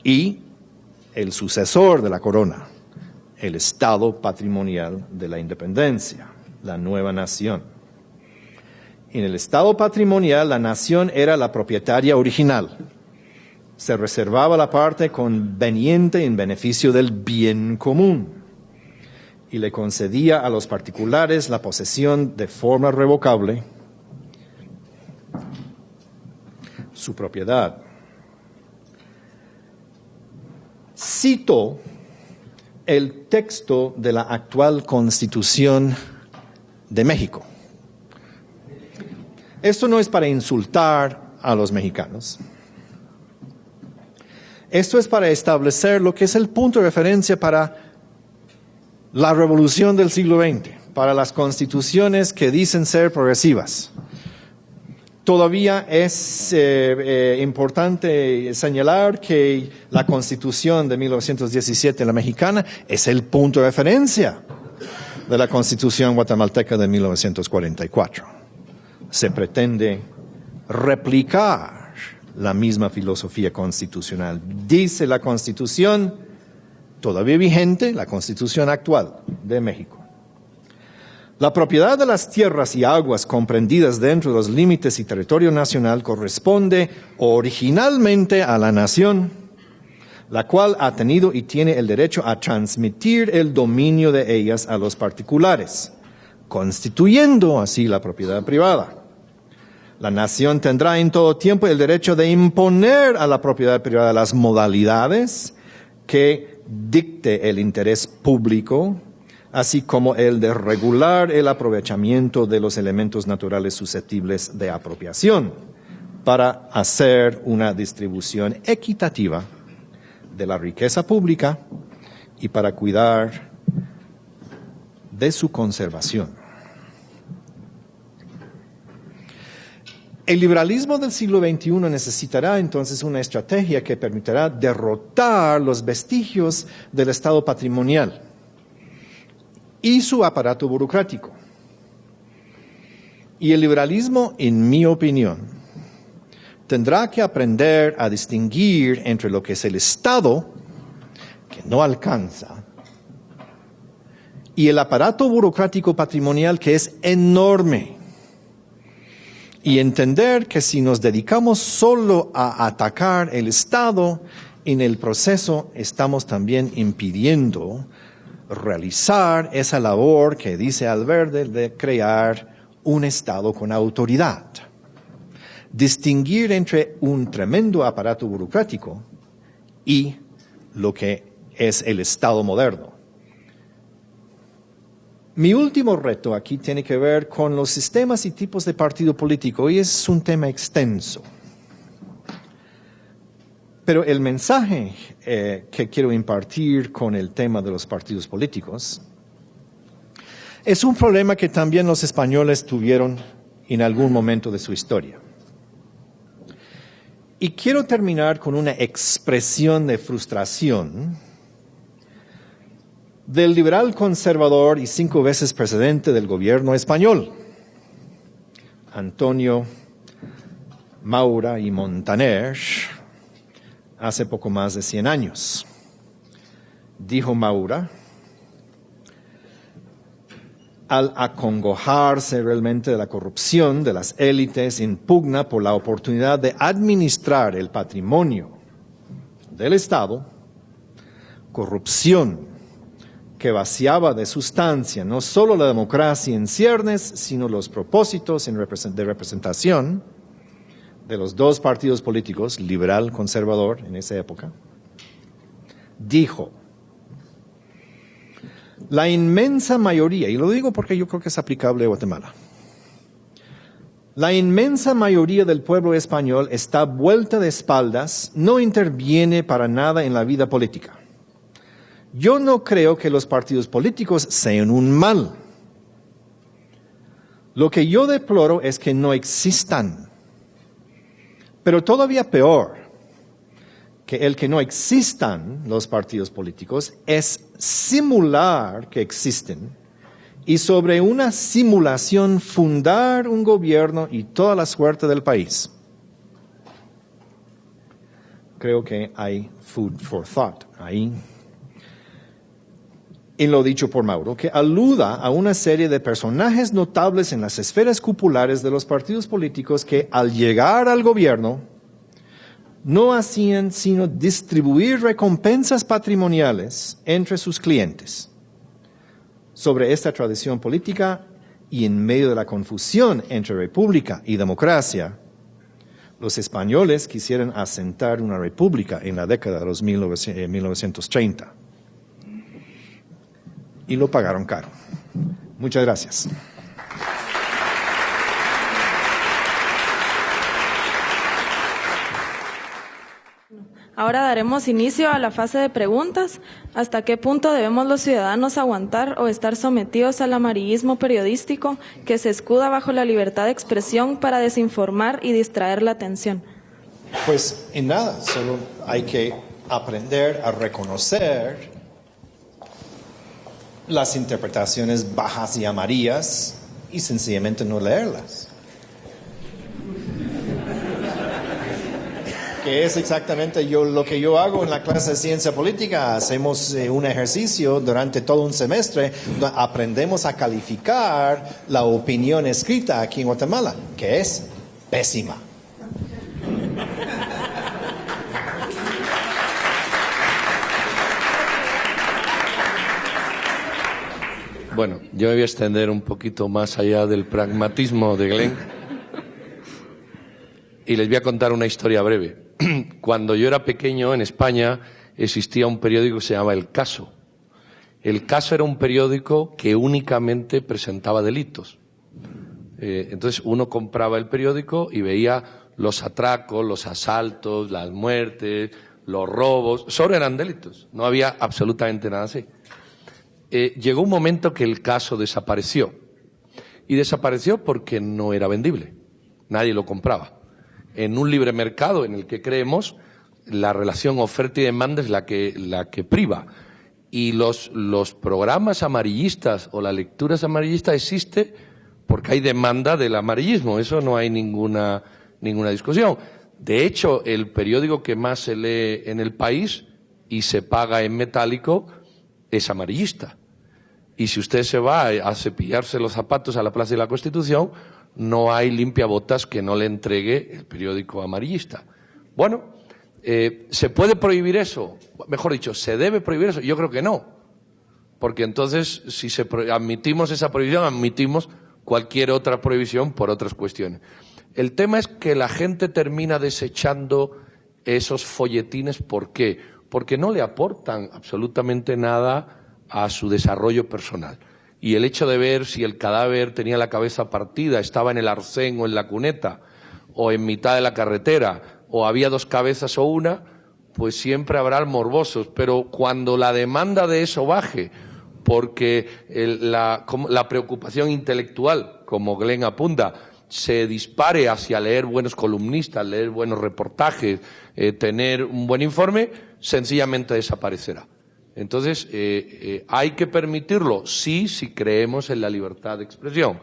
y el sucesor de la corona, el Estado patrimonial de la independencia, la nueva nación. En el Estado patrimonial, la nación era la propietaria original. Se reservaba la parte conveniente en beneficio del bien común y le concedía a los particulares la posesión de forma revocable su propiedad. Cito el texto de la actual Constitución de México. Esto no es para insultar a los mexicanos. Esto es para establecer lo que es el punto de referencia para la revolución del siglo XX, para las constituciones que dicen ser progresivas. Todavía es importante señalar que la Constitución de 1917, la mexicana, es el punto de referencia de la Constitución guatemalteca de 1944. Se pretende replicar la misma filosofía constitucional. Dice la Constitución todavía vigente, la Constitución actual de México: la propiedad de las tierras y aguas comprendidas dentro de los límites y territorio nacional corresponde originalmente a la nación, la cual ha tenido y tiene el derecho a transmitir el dominio de ellas a los particulares, constituyendo así la propiedad privada. La nación tendrá en todo tiempo el derecho de imponer a la propiedad privada las modalidades que dicte el interés público, así como el de regular el aprovechamiento de los elementos naturales susceptibles de apropiación, para hacer una distribución equitativa de la riqueza pública y para cuidar de su conservación. El liberalismo del siglo XXI necesitará entonces una estrategia que permitirá derrotar los vestigios del Estado patrimonial y su aparato burocrático. Y el liberalismo, en mi opinión, tendrá que aprender a distinguir entre lo que es el Estado, que no alcanza, y el aparato burocrático patrimonial, que es enorme. Y entender que si nos dedicamos solo a atacar el Estado en el proceso estamos también impidiendo realizar esa labor que dice Valverde de crear un Estado con autoridad. Distinguir entre un tremendo aparato burocrático y lo que es el Estado moderno. Mi último reto aquí tiene que ver con los sistemas y tipos de partido político y es un tema extenso. Pero el mensaje que quiero impartir con el tema de los partidos políticos es un problema que también los españoles tuvieron en algún momento de su historia. Y quiero terminar con una expresión de frustración del liberal conservador y 5 veces presidente del gobierno español, Antonio Maura y Montaner, hace poco más de 100 años. Dijo Maura, al acongojarse realmente de la corrupción de las élites en pugna por la oportunidad de administrar el patrimonio del Estado, corrupción que vaciaba de sustancia no solo la democracia en ciernes, sino los propósitos de representación de los 2 partidos políticos, liberal, conservador, en esa época, dijo, la inmensa mayoría, y lo digo porque yo creo que es aplicable a Guatemala, la inmensa mayoría del pueblo español está vuelta de espaldas, no interviene para nada en la vida política. Yo no creo que los partidos políticos sean un mal. Lo que yo deploro es que no existan. Pero todavía peor que el que no existan los partidos políticos es simular que existen y sobre una simulación fundar un gobierno y toda la suerte del país. Creo que hay food for thought ahí. En lo dicho por Mauro, que aluda a una serie de personajes notables en las esferas cupulares de los partidos políticos que al llegar al gobierno no hacían sino distribuir recompensas patrimoniales entre sus clientes. Sobre esta tradición política y en medio de la confusión entre república y democracia, los españoles quisieron asentar una república en la década de los 1930. Y lo pagaron caro. Muchas gracias. Ahora daremos inicio a la fase de preguntas. ¿Hasta qué punto debemos los ciudadanos aguantar o estar sometidos al amarillismo periodístico que se escuda bajo la libertad de expresión para desinformar y distraer la atención? Pues en nada, solo hay que aprender a reconocer las interpretaciones bajas y amarillas y sencillamente no leerlas. Que es exactamente lo que yo hago en la clase de ciencia política. Hacemos un ejercicio durante todo un semestre, aprendemos a calificar la opinión escrita aquí en Guatemala, que es pésima. Bueno, yo me voy a extender un poquito más allá del pragmatismo de Glenn y les voy a contar una historia breve. Cuando yo era pequeño en España existía un periódico que se llamaba El Caso. El Caso era un periódico que únicamente presentaba delitos. Entonces uno compraba el periódico y veía los atracos, los asaltos, las muertes, los robos. Solo eran delitos, no había absolutamente nada así. Llegó un momento que el Caso desapareció. Y desapareció porque no era vendible. Nadie lo compraba. En un libre mercado en el que creemos, la relación oferta y demanda es la que priva. Y los programas amarillistas o las lecturas amarillistas existen porque hay demanda del amarillismo. Eso no hay ninguna discusión. De hecho, el periódico que más se lee en el país y se paga en metálico es amarillista. Y si usted se va a cepillarse los zapatos a la Plaza de la Constitución, no hay limpiabotas que no le entregue el periódico amarillista. Bueno, ¿Se puede prohibir eso? Mejor dicho, ¿se debe prohibir eso? Yo creo que no. Porque entonces, si admitimos esa prohibición, admitimos cualquier otra prohibición por otras cuestiones. El tema es que la gente termina desechando esos folletines. ¿Por qué? Porque no le aportan absolutamente nada a su desarrollo personal. Y el hecho de ver si el cadáver tenía la cabeza partida, estaba en el arcén o en la cuneta, o en mitad de la carretera, o había dos cabezas o una, pues siempre habrá morbosos. Pero cuando la demanda de eso baje, porque la preocupación intelectual, como Glenn apunta, se dispare hacia leer buenos columnistas, leer buenos reportajes, tener un buen informe, sencillamente desaparecerá. Entonces, ¿hay que permitirlo? Sí, si creemos en la libertad de expresión.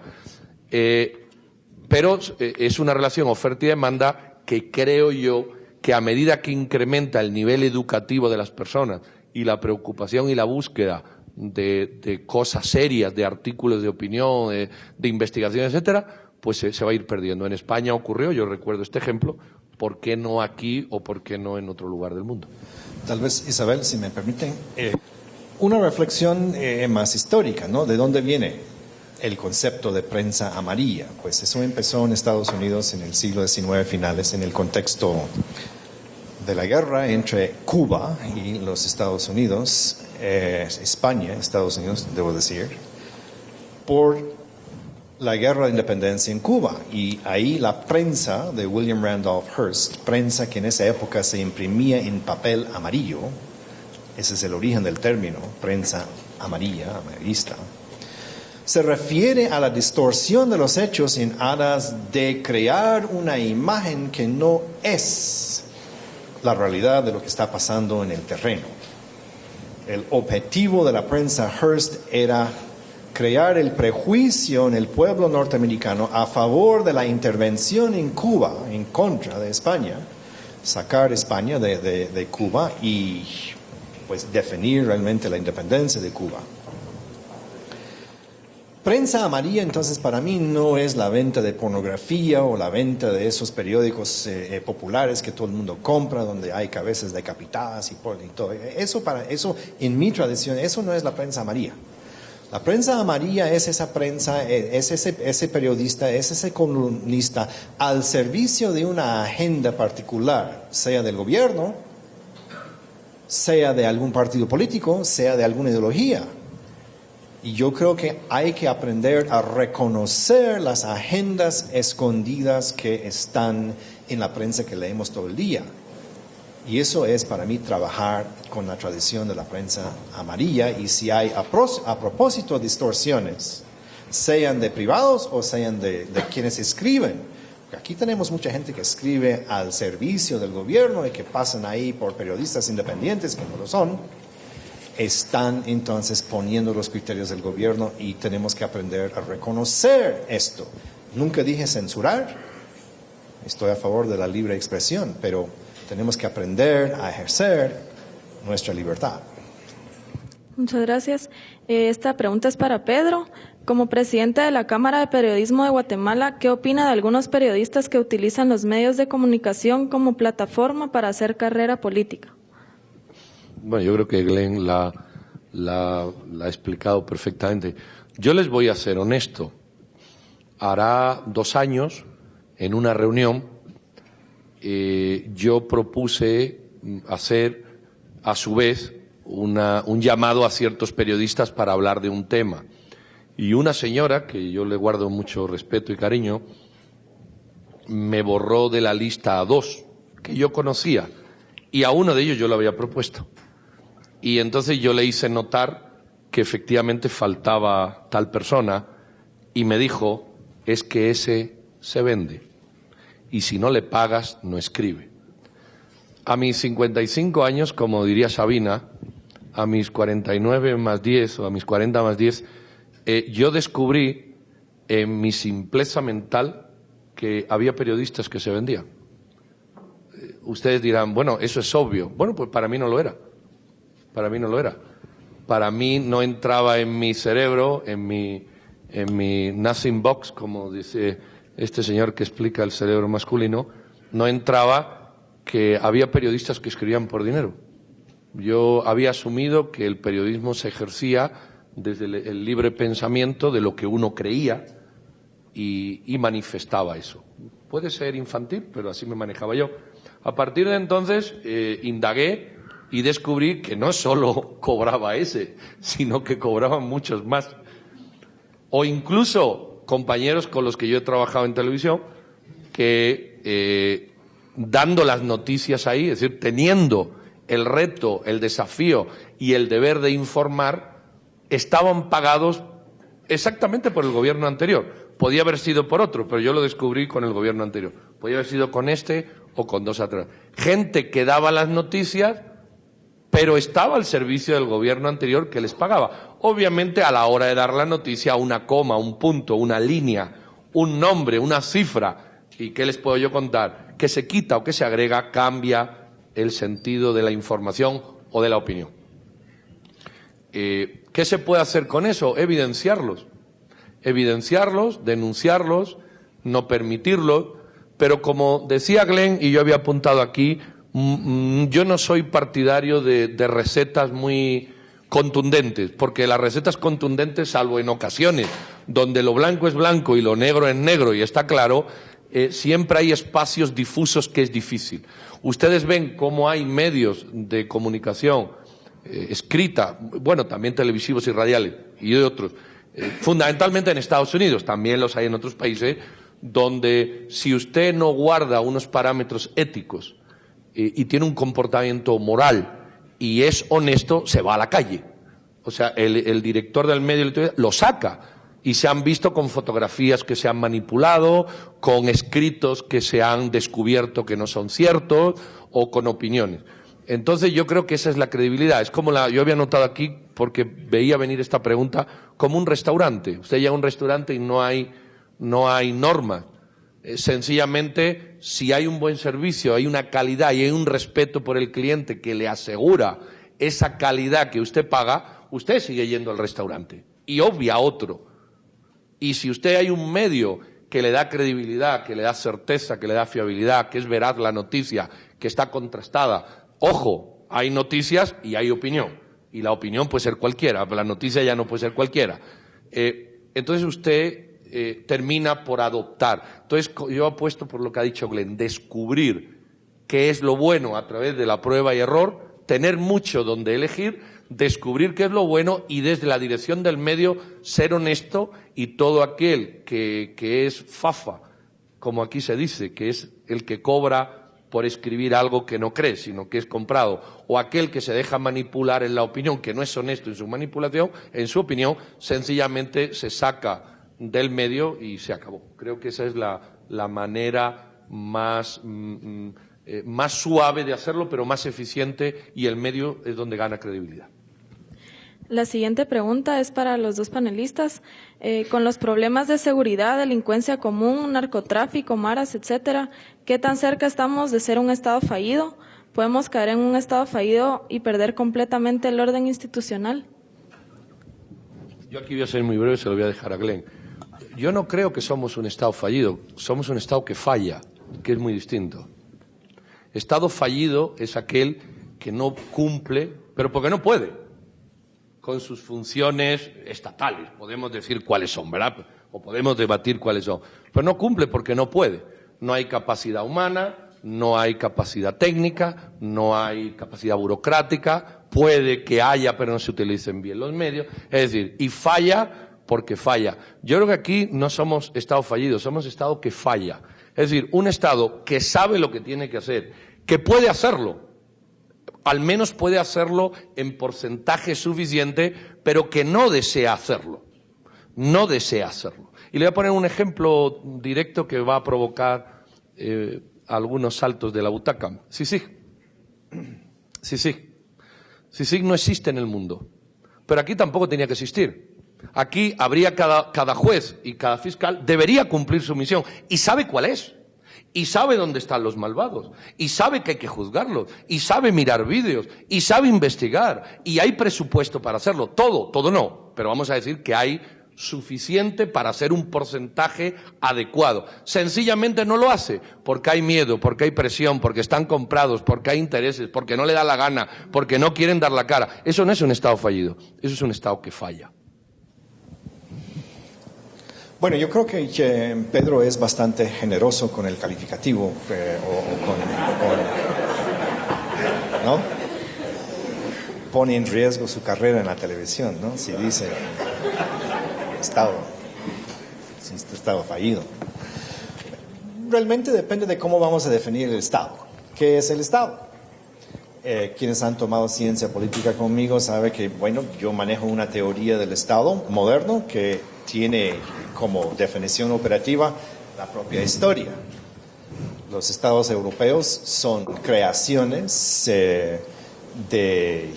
Pero es una relación oferta y demanda que creo yo que a medida que incrementa el nivel educativo de las personas y la preocupación y la búsqueda de cosas serias, de artículos de opinión, de investigación, etcétera, pues se va a ir perdiendo. En España ocurrió, yo recuerdo este ejemplo, ¿por qué no aquí o por qué no en otro lugar del mundo? Tal vez, Isabel, si me permiten, una reflexión más histórica, ¿no? ¿De dónde viene el concepto de prensa amarilla? Pues eso empezó en Estados Unidos en el siglo XIX finales, en el contexto de la guerra entre Cuba y los Estados Unidos, España, Estados Unidos, debo decir, por la guerra de independencia en Cuba. Y ahí la prensa de William Randolph Hearst, prensa que en esa época se imprimía en papel amarillo, ese es el origen del término, prensa amarilla, amarillista, se refiere a la distorsión de los hechos en aras de crear una imagen que no es la realidad de lo que está pasando en el terreno. El objetivo de la prensa Hearst era crear el prejuicio en el pueblo norteamericano a favor de la intervención en Cuba, en contra de España, sacar España de Cuba y pues definir realmente la independencia de Cuba. Prensa amarilla, entonces, para mí no es la venta de pornografía o la venta de esos periódicos populares que todo el mundo compra, donde hay cabezas decapitadas y todo. Eso, en mi tradición, eso no es la prensa amarilla. La prensa amarilla es esa prensa, es ese periodista, es ese columnista al servicio de una agenda particular, sea del gobierno, sea de algún partido político, sea de alguna ideología. Y yo creo que hay que aprender a reconocer las agendas escondidas que están en la prensa que leemos todo el día. Y eso es para mí trabajar con la tradición de la prensa amarilla. Y si hay a propósito distorsiones, sean de privados o sean de quienes escriben, porque aquí tenemos mucha gente que escribe al servicio del gobierno y que pasan ahí por periodistas independientes, que no lo son, están entonces poniendo los criterios del gobierno y tenemos que aprender a reconocer esto. Nunca dije censurar, estoy a favor de la libre expresión, pero tenemos que aprender a ejercer nuestra libertad. Muchas gracias. Esta pregunta es para Pedro. Como presidente de la Cámara de Periodismo de Guatemala, ¿qué opina de algunos periodistas que utilizan los medios de comunicación como plataforma para hacer carrera política? Bueno, yo creo que Glenn la ha explicado perfectamente. Yo les voy a ser honesto. Hará 2 años, en una reunión, yo propuse hacer, a su vez, un llamado a ciertos periodistas para hablar de un tema. Y una señora, que yo le guardo mucho respeto y cariño, me borró de la lista a 2 que yo conocía, y a uno de ellos yo lo había propuesto. Y entonces yo le hice notar que efectivamente faltaba tal persona y me dijo, es que ese se vende y si no le pagas no escribe. A mis 55 años, como diría Sabina, a mis 49 más 10 o a mis 40 más 10, yo descubrí en mi simpleza mental que había periodistas que se vendían. Ustedes dirán, bueno, eso es obvio. Bueno, pues para mí no lo era. Para mí no lo era. Para mí no entraba en mi cerebro, en mi nothing box, como dice este señor que explica el cerebro masculino, no entraba que había periodistas que escribían por dinero. Yo había asumido que el periodismo se ejercía desde el libre pensamiento de lo que uno creía y manifestaba eso. Puede ser infantil, pero así me manejaba yo. A partir de entonces indagué y descubrí que no solo cobraba ese, sino que cobraban muchos más. O incluso compañeros con los que yo he trabajado en televisión que dando las noticias ahí, es decir, teniendo el reto, el desafío y el deber de informar, estaban pagados exactamente por el gobierno anterior. Podía haber sido por otro, pero yo lo descubrí con el gobierno anterior. Podía haber sido con este o con dos atrás. Gente que daba las noticias, pero estaba al servicio del gobierno anterior que les pagaba. Obviamente, a la hora de dar la noticia, una coma, un punto, una línea, un nombre, una cifra, ¿y qué les puedo yo contar? Que se quita o que se agrega, cambia el sentido de la información o de la opinión. ¿Qué se puede hacer con eso? Evidenciarlos, denunciarlos, no permitirlos, pero como decía Glenn, y yo había apuntado aquí, yo no soy partidario de recetas muy contundentes, porque las recetas contundentes, salvo en ocasiones donde lo blanco es blanco y lo negro es negro y está claro, siempre hay espacios difusos que es difícil. Ustedes ven cómo hay medios de comunicación escrita, bueno, también televisivos y radiales y de otros, fundamentalmente en Estados Unidos, también los hay en otros países, donde si usted no guarda unos parámetros éticos y tiene un comportamiento moral y es honesto, se va a la calle. O sea, el director del medio lo saca. Y se han visto con fotografías que se han manipulado, con escritos que se han descubierto que no son ciertos o con opiniones. Entonces yo creo que esa es la credibilidad. Es como yo había notado aquí, porque veía venir esta pregunta, como un restaurante. Usted llega a un restaurante y no hay normas. Sencillamente, si hay un buen servicio, hay una calidad y hay un respeto por el cliente que le asegura esa calidad que usted paga, usted sigue yendo al restaurante y obvia otro. Y si usted hay un medio que le da credibilidad, que le da certeza, que le da fiabilidad, que es veraz la noticia, que está contrastada, ojo, hay noticias y hay opinión. Y la opinión puede ser cualquiera, la noticia ya no puede ser cualquiera. Entonces usted termina por adoptar. Entonces yo apuesto por lo que ha dicho Glenn, descubrir qué es lo bueno a través de la prueba y error, tener mucho donde elegir, descubrir qué es lo bueno y desde la dirección del medio ser honesto y todo aquel que es fafa, como aquí se dice, que es el que cobra por escribir algo que no cree, sino que es comprado, o aquel que se deja manipular en la opinión, que no es honesto en su manipulación, en su opinión, sencillamente se saca del medio y se acabó. Creo que esa es la manera más suave de hacerlo, pero más eficiente, y el medio es donde gana credibilidad. La siguiente pregunta es para los dos panelistas. Con los problemas de seguridad, delincuencia común, narcotráfico, maras, etcétera, ¿qué tan cerca estamos de ser un Estado fallido? ¿Podemos caer en un Estado fallido y perder completamente el orden institucional? Yo aquí voy a ser muy breve, se lo voy a dejar a Glenn. Yo no creo que somos un Estado fallido, somos un Estado que falla, que es muy distinto. Estado fallido es aquel que no cumple, pero porque no puede, con sus funciones estatales. Podemos decir cuáles son, ¿verdad? O podemos debatir cuáles son. Pero no cumple porque no puede. No hay capacidad humana, no hay capacidad técnica, no hay capacidad burocrática. Puede que haya, pero no se utilicen bien los medios. Es decir, y falla porque falla. Yo creo que aquí no somos Estado fallido, somos Estado que falla. Es decir, un Estado que sabe lo que tiene que hacer, que puede hacerlo, al menos puede hacerlo en porcentaje suficiente, pero que no desea hacerlo. No desea hacerlo. Y le voy a poner un ejemplo directo que va a provocar algunos saltos de la butaca. CICIG no existe en el mundo, pero aquí tampoco tenía que existir. Aquí habría cada juez y cada fiscal debería cumplir su misión y sabe cuál es. Y sabe dónde están los malvados, y sabe que hay que juzgarlos, y sabe mirar vídeos, y sabe investigar, y hay presupuesto para hacerlo. Todo no, pero vamos a decir que hay suficiente para hacer un porcentaje adecuado. Sencillamente no lo hace porque hay miedo, porque hay presión, porque están comprados, porque hay intereses, porque no le da la gana, porque no quieren dar la cara. Eso no es un Estado fallido, eso es un Estado que falla. Bueno, yo creo que Pedro es bastante generoso con el calificativo, ¿no? Pone en riesgo su carrera en la televisión, ¿no? Si dice Estado fallido. Realmente depende de cómo vamos a definir el Estado. ¿Qué es el Estado? Quienes han tomado ciencia política conmigo saben que, bueno, yo manejo una teoría del Estado moderno que tiene como definición operativa la propia historia. Los estados europeos son creaciones de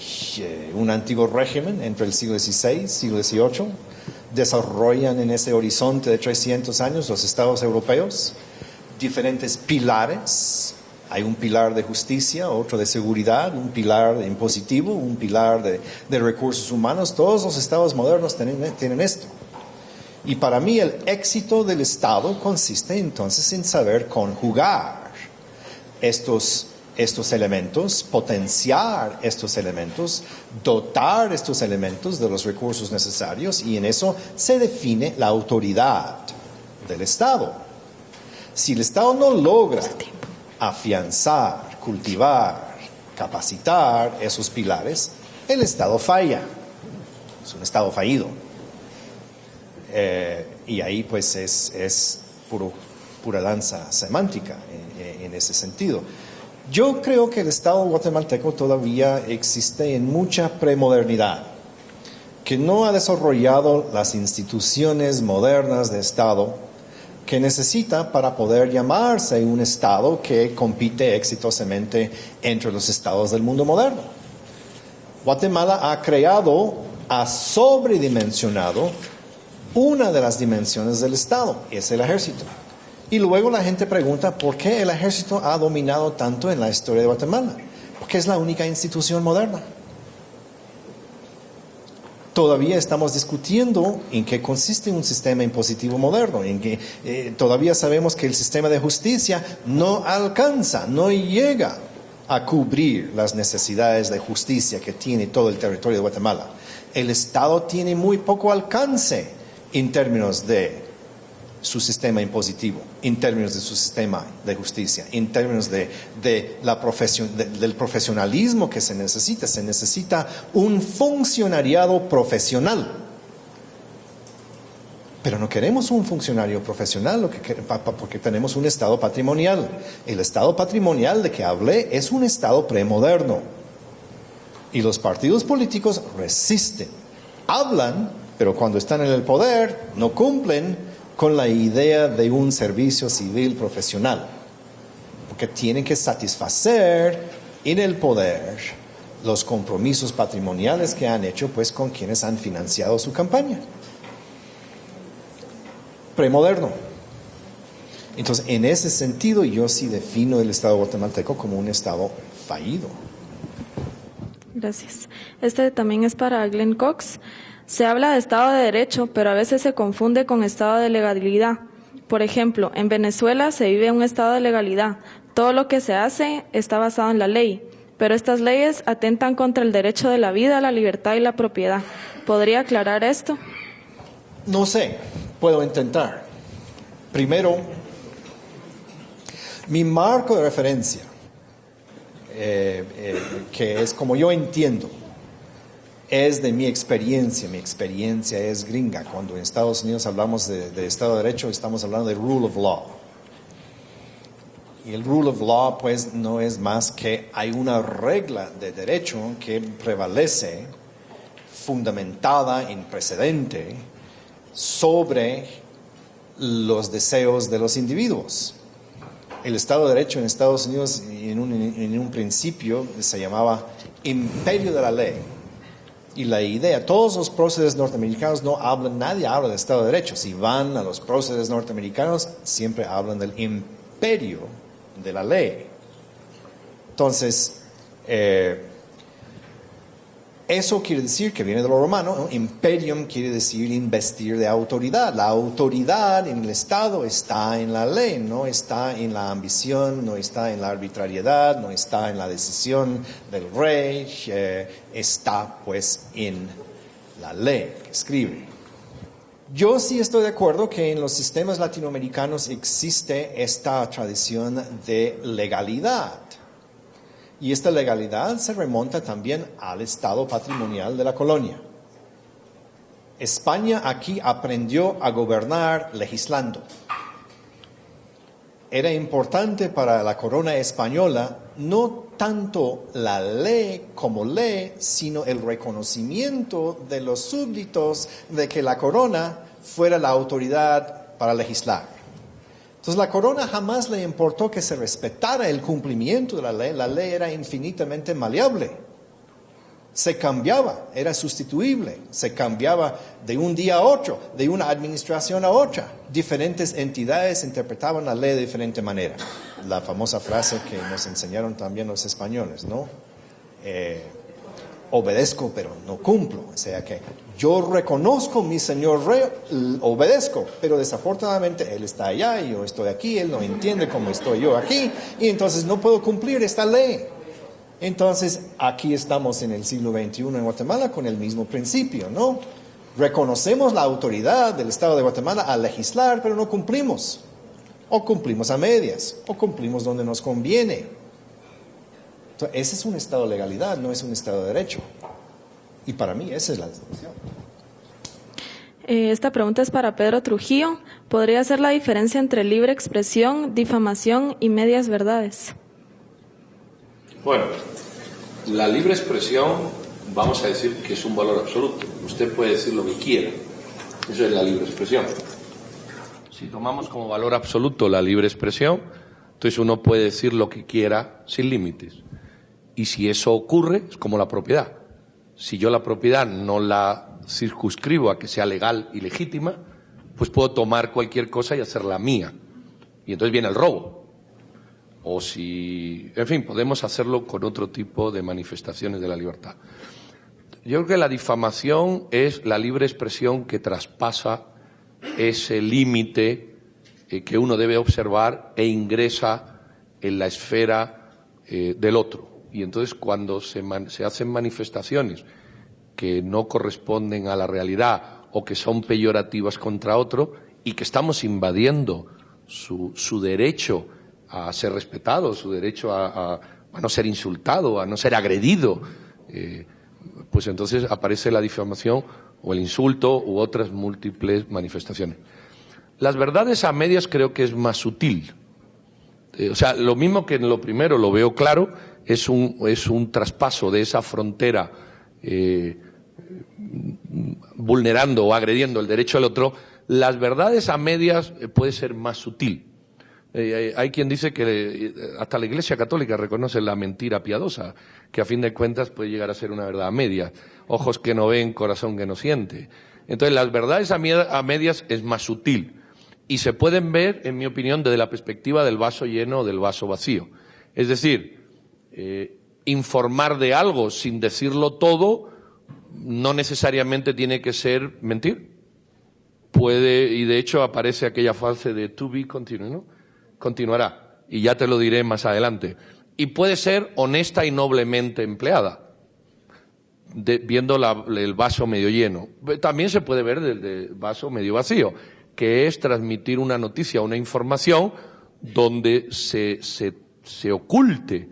un antiguo régimen entre el siglo XVI y siglo XVIII. Desarrollan en ese horizonte de 300 años los estados europeos diferentes pilares. Hay un pilar de justicia, otro de seguridad, un pilar impositivo, un pilar de recursos humanos. Todos los estados modernos tienen esto. Y para mí el éxito del Estado consiste entonces en saber conjugar estos elementos, potenciar estos elementos, dotar estos elementos de los recursos necesarios, y en eso se define la autoridad del Estado. Si el Estado no logra afianzar, cultivar, capacitar esos pilares, el Estado falla. Es un Estado fallido. Y ahí pues es pura danza semántica en ese sentido. Yo creo que el Estado guatemalteco todavía existe en mucha premodernidad, que no ha desarrollado las instituciones modernas de Estado que necesita para poder llamarse un Estado que compite exitosamente entre los estados del mundo moderno. Guatemala ha sobredimensionado una de las dimensiones del Estado, es el ejército. Y luego la gente pregunta por qué el ejército ha dominado tanto en la historia de Guatemala. Porque es la única institución moderna. Todavía estamos discutiendo en qué consiste un sistema impositivo moderno, en que todavía sabemos que el sistema de justicia no alcanza, no llega a cubrir las necesidades de justicia que tiene todo el territorio de Guatemala. El Estado tiene muy poco alcance en términos de su sistema impositivo, en términos de su sistema de justicia, en términos del profesionalismo que se necesita un funcionariado profesional. Pero no queremos un funcionario profesional porque tenemos un Estado patrimonial. El Estado patrimonial de que hablé es un Estado premoderno. Y los partidos políticos resisten, hablan, pero cuando están en el poder no cumplen con la idea de un servicio civil profesional, porque tienen que satisfacer en el poder los compromisos patrimoniales que han hecho pues con quienes han financiado su campaña. Premoderno. Entonces, en ese sentido, yo sí defino el Estado guatemalteco como un Estado fallido. Gracias. Este también es para Glenn Cox. Se habla de Estado de Derecho, pero a veces se confunde con Estado de legalidad. Por ejemplo, en Venezuela se vive un Estado de legalidad. Todo lo que se hace está basado en la ley, pero estas leyes atentan contra el derecho de la vida, la libertad y la propiedad. ¿Podría aclarar esto? No sé, puedo intentar. Primero, mi marco de referencia, que es como yo entiendo, es de mi experiencia es gringa. Cuando en Estados Unidos hablamos de Estado de Derecho, estamos hablando de rule of law. Y el rule of law, pues, no es más que hay una regla de derecho que prevalece, fundamentada en precedente, sobre los deseos de los individuos. El Estado de Derecho en Estados Unidos, en un principio, se llamaba imperio de la ley. Y la idea, todos los próceres norteamericanos nadie habla de Estado de Derecho. Si van a los próceres norteamericanos, siempre hablan del imperio de la ley. Entonces, Eso quiere decir que viene de lo romano, ¿no? Imperium quiere decir investir de autoridad. La autoridad en el Estado está en la ley, no está en la ambición, no está en la arbitrariedad, no está en la decisión del rey, está pues en la ley que escribe. Yo sí estoy de acuerdo que en los sistemas latinoamericanos existe esta tradición de legalidad. Y esta legalidad se remonta también al estado patrimonial de la colonia. España aquí aprendió a gobernar legislando. Era importante para la corona española no tanto la ley como ley, sino el reconocimiento de los súbditos de que la corona fuera la autoridad para legislar. Entonces la corona jamás le importó que se respetara el cumplimiento de la ley era infinitamente maleable, se cambiaba, era sustituible, se cambiaba de un día a otro, de una administración a otra, diferentes entidades interpretaban la ley de diferente manera, la famosa frase que nos enseñaron también los españoles, ¿no? Obedezco pero no cumplo, o sea que yo reconozco mi señor rey, obedezco, pero desafortunadamente él está allá y yo estoy aquí, él no entiende cómo estoy yo aquí y entonces no puedo cumplir esta ley. Entonces aquí estamos en el siglo XXI en Guatemala con el mismo principio, ¿no? Reconocemos la autoridad del Estado de Guatemala a legislar, pero no cumplimos, o cumplimos a medias, o cumplimos donde nos conviene. Entonces, ese es un estado de legalidad, no es un estado de derecho. Y para mí esa es la distinción. Esta pregunta es para Pedro Trujillo. ¿Podría ser la diferencia entre libre expresión, difamación y medias verdades? Bueno, la libre expresión, vamos a decir que es un valor absoluto. Usted puede decir lo que quiera. Eso es la libre expresión. Si tomamos como valor absoluto la libre expresión, entonces uno puede decir lo que quiera sin límites. Y si eso ocurre, es como la propiedad. Si yo la propiedad no la circunscribo a que sea legal y legítima, pues puedo tomar cualquier cosa y hacerla mía. Y entonces viene el robo. O si, en fin, podemos hacerlo con otro tipo de manifestaciones de la libertad. Yo creo que la difamación es la libre expresión que traspasa ese límite que uno debe observar e ingresa en la esfera del otro. Y entonces cuando se hacen manifestaciones que no corresponden a la realidad o que son peyorativas contra otro y que estamos invadiendo su derecho a ser respetado, su derecho a no ser insultado, a no ser agredido, pues entonces aparece la difamación o el insulto u otras múltiples manifestaciones. Las verdades a medias creo que es más sutil. O sea, lo mismo que en lo primero lo veo claro, es un traspaso de esa frontera vulnerando o agrediendo el derecho del otro. Las verdades a medias puede ser más sutil. Hay quien dice que hasta la Iglesia Católica reconoce la mentira piadosa, que a fin de cuentas puede llegar a ser una verdad a medias. Ojos que no ven, corazón que no siente. Entonces, las verdades a medias es más sutil y se pueden ver, en mi opinión, desde la perspectiva del vaso lleno o del vaso vacío. Es decir, informar de algo sin decirlo todo no necesariamente tiene que ser mentir. Puede, y de hecho aparece aquella frase de to be continue, ¿no? Continuará, y ya te lo diré más adelante. Y puede ser honesta y noblemente empleada, viendo el vaso medio lleno. También se puede ver del vaso medio vacío, que es transmitir una noticia, una información donde se oculte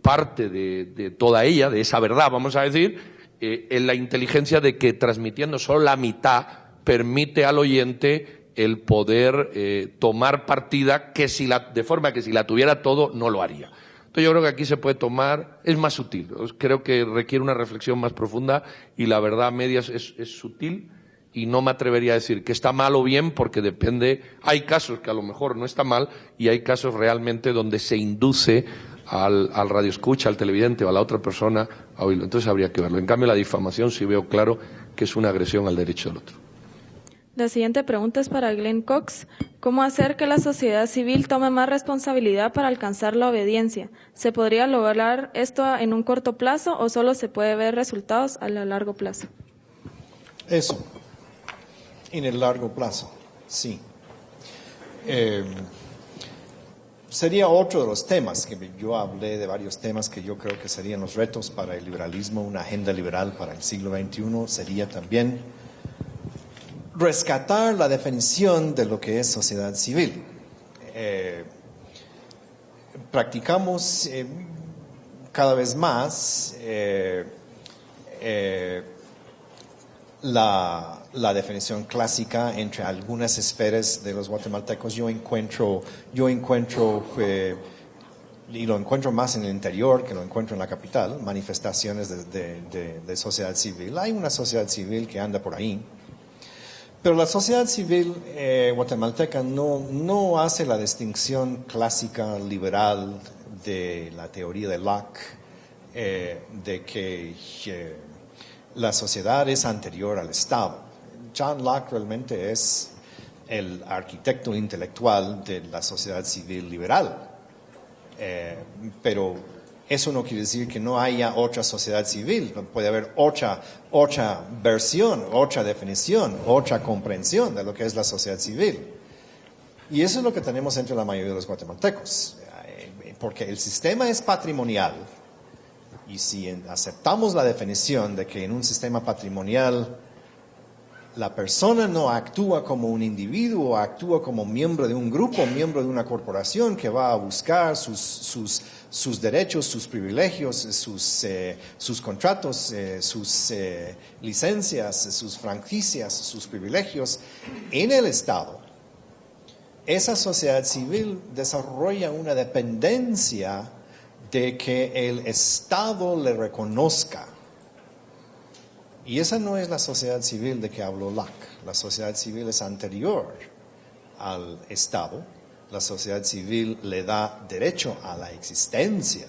parte de toda ella, de esa verdad, vamos a decir, en la inteligencia de que transmitiendo solo la mitad permite al oyente el poder tomar partida de forma que si la tuviera todo no lo haría. Entonces yo creo que aquí se puede tomar, es más sutil, creo que requiere una reflexión más profunda y la verdad a medias es sutil y no me atrevería a decir que está mal o bien porque depende, hay casos que a lo mejor no está mal y hay casos realmente donde se induce al radioescucha, al televidente o a la otra persona a oírlo, entonces habría que verlo. En cambio la difamación sí veo claro que es una agresión al derecho del otro. La siguiente pregunta es para Glenn Cox. ¿Cómo hacer que la sociedad civil tome más responsabilidad para alcanzar la obediencia? ¿Se podría lograr esto en un corto plazo o solo se puede ver resultados a largo plazo? Eso, en el largo plazo, sí. Sería otro de los temas, que yo hablé de varios temas que yo creo que serían los retos para el liberalismo, una agenda liberal para el siglo XXI, sería también rescatar la definición de lo que es sociedad civil. Practicamos cada vez más la definición clásica entre algunas esferas de los guatemaltecos. Yo encuentro y lo encuentro más en el interior que lo encuentro en la capital, manifestaciones de sociedad civil. Hay una sociedad civil que anda por ahí, pero la sociedad civil guatemalteca no hace la distinción clásica liberal de la teoría de Locke, de que la sociedad es anterior al Estado. John Locke realmente es el arquitecto intelectual de la sociedad civil liberal, pero eso no quiere decir que no haya otra sociedad civil. Puede haber otra versión, otra definición, otra comprensión de lo que es la sociedad civil. Y eso es lo que tenemos entre la mayoría de los guatemaltecos, porque el sistema es patrimonial. Y si aceptamos la definición de que en un sistema patrimonial la persona no actúa como un individuo, actúa como miembro de un grupo, miembro de una corporación que va a buscar sus derechos, sus privilegios, sus contratos, sus licencias, sus franquicias, sus privilegios en el Estado, esa sociedad civil desarrolla una dependencia de que el Estado le reconozca. Y esa no es la sociedad civil de que habló Locke. La sociedad civil es anterior al Estado. La sociedad civil le da derecho a la existencia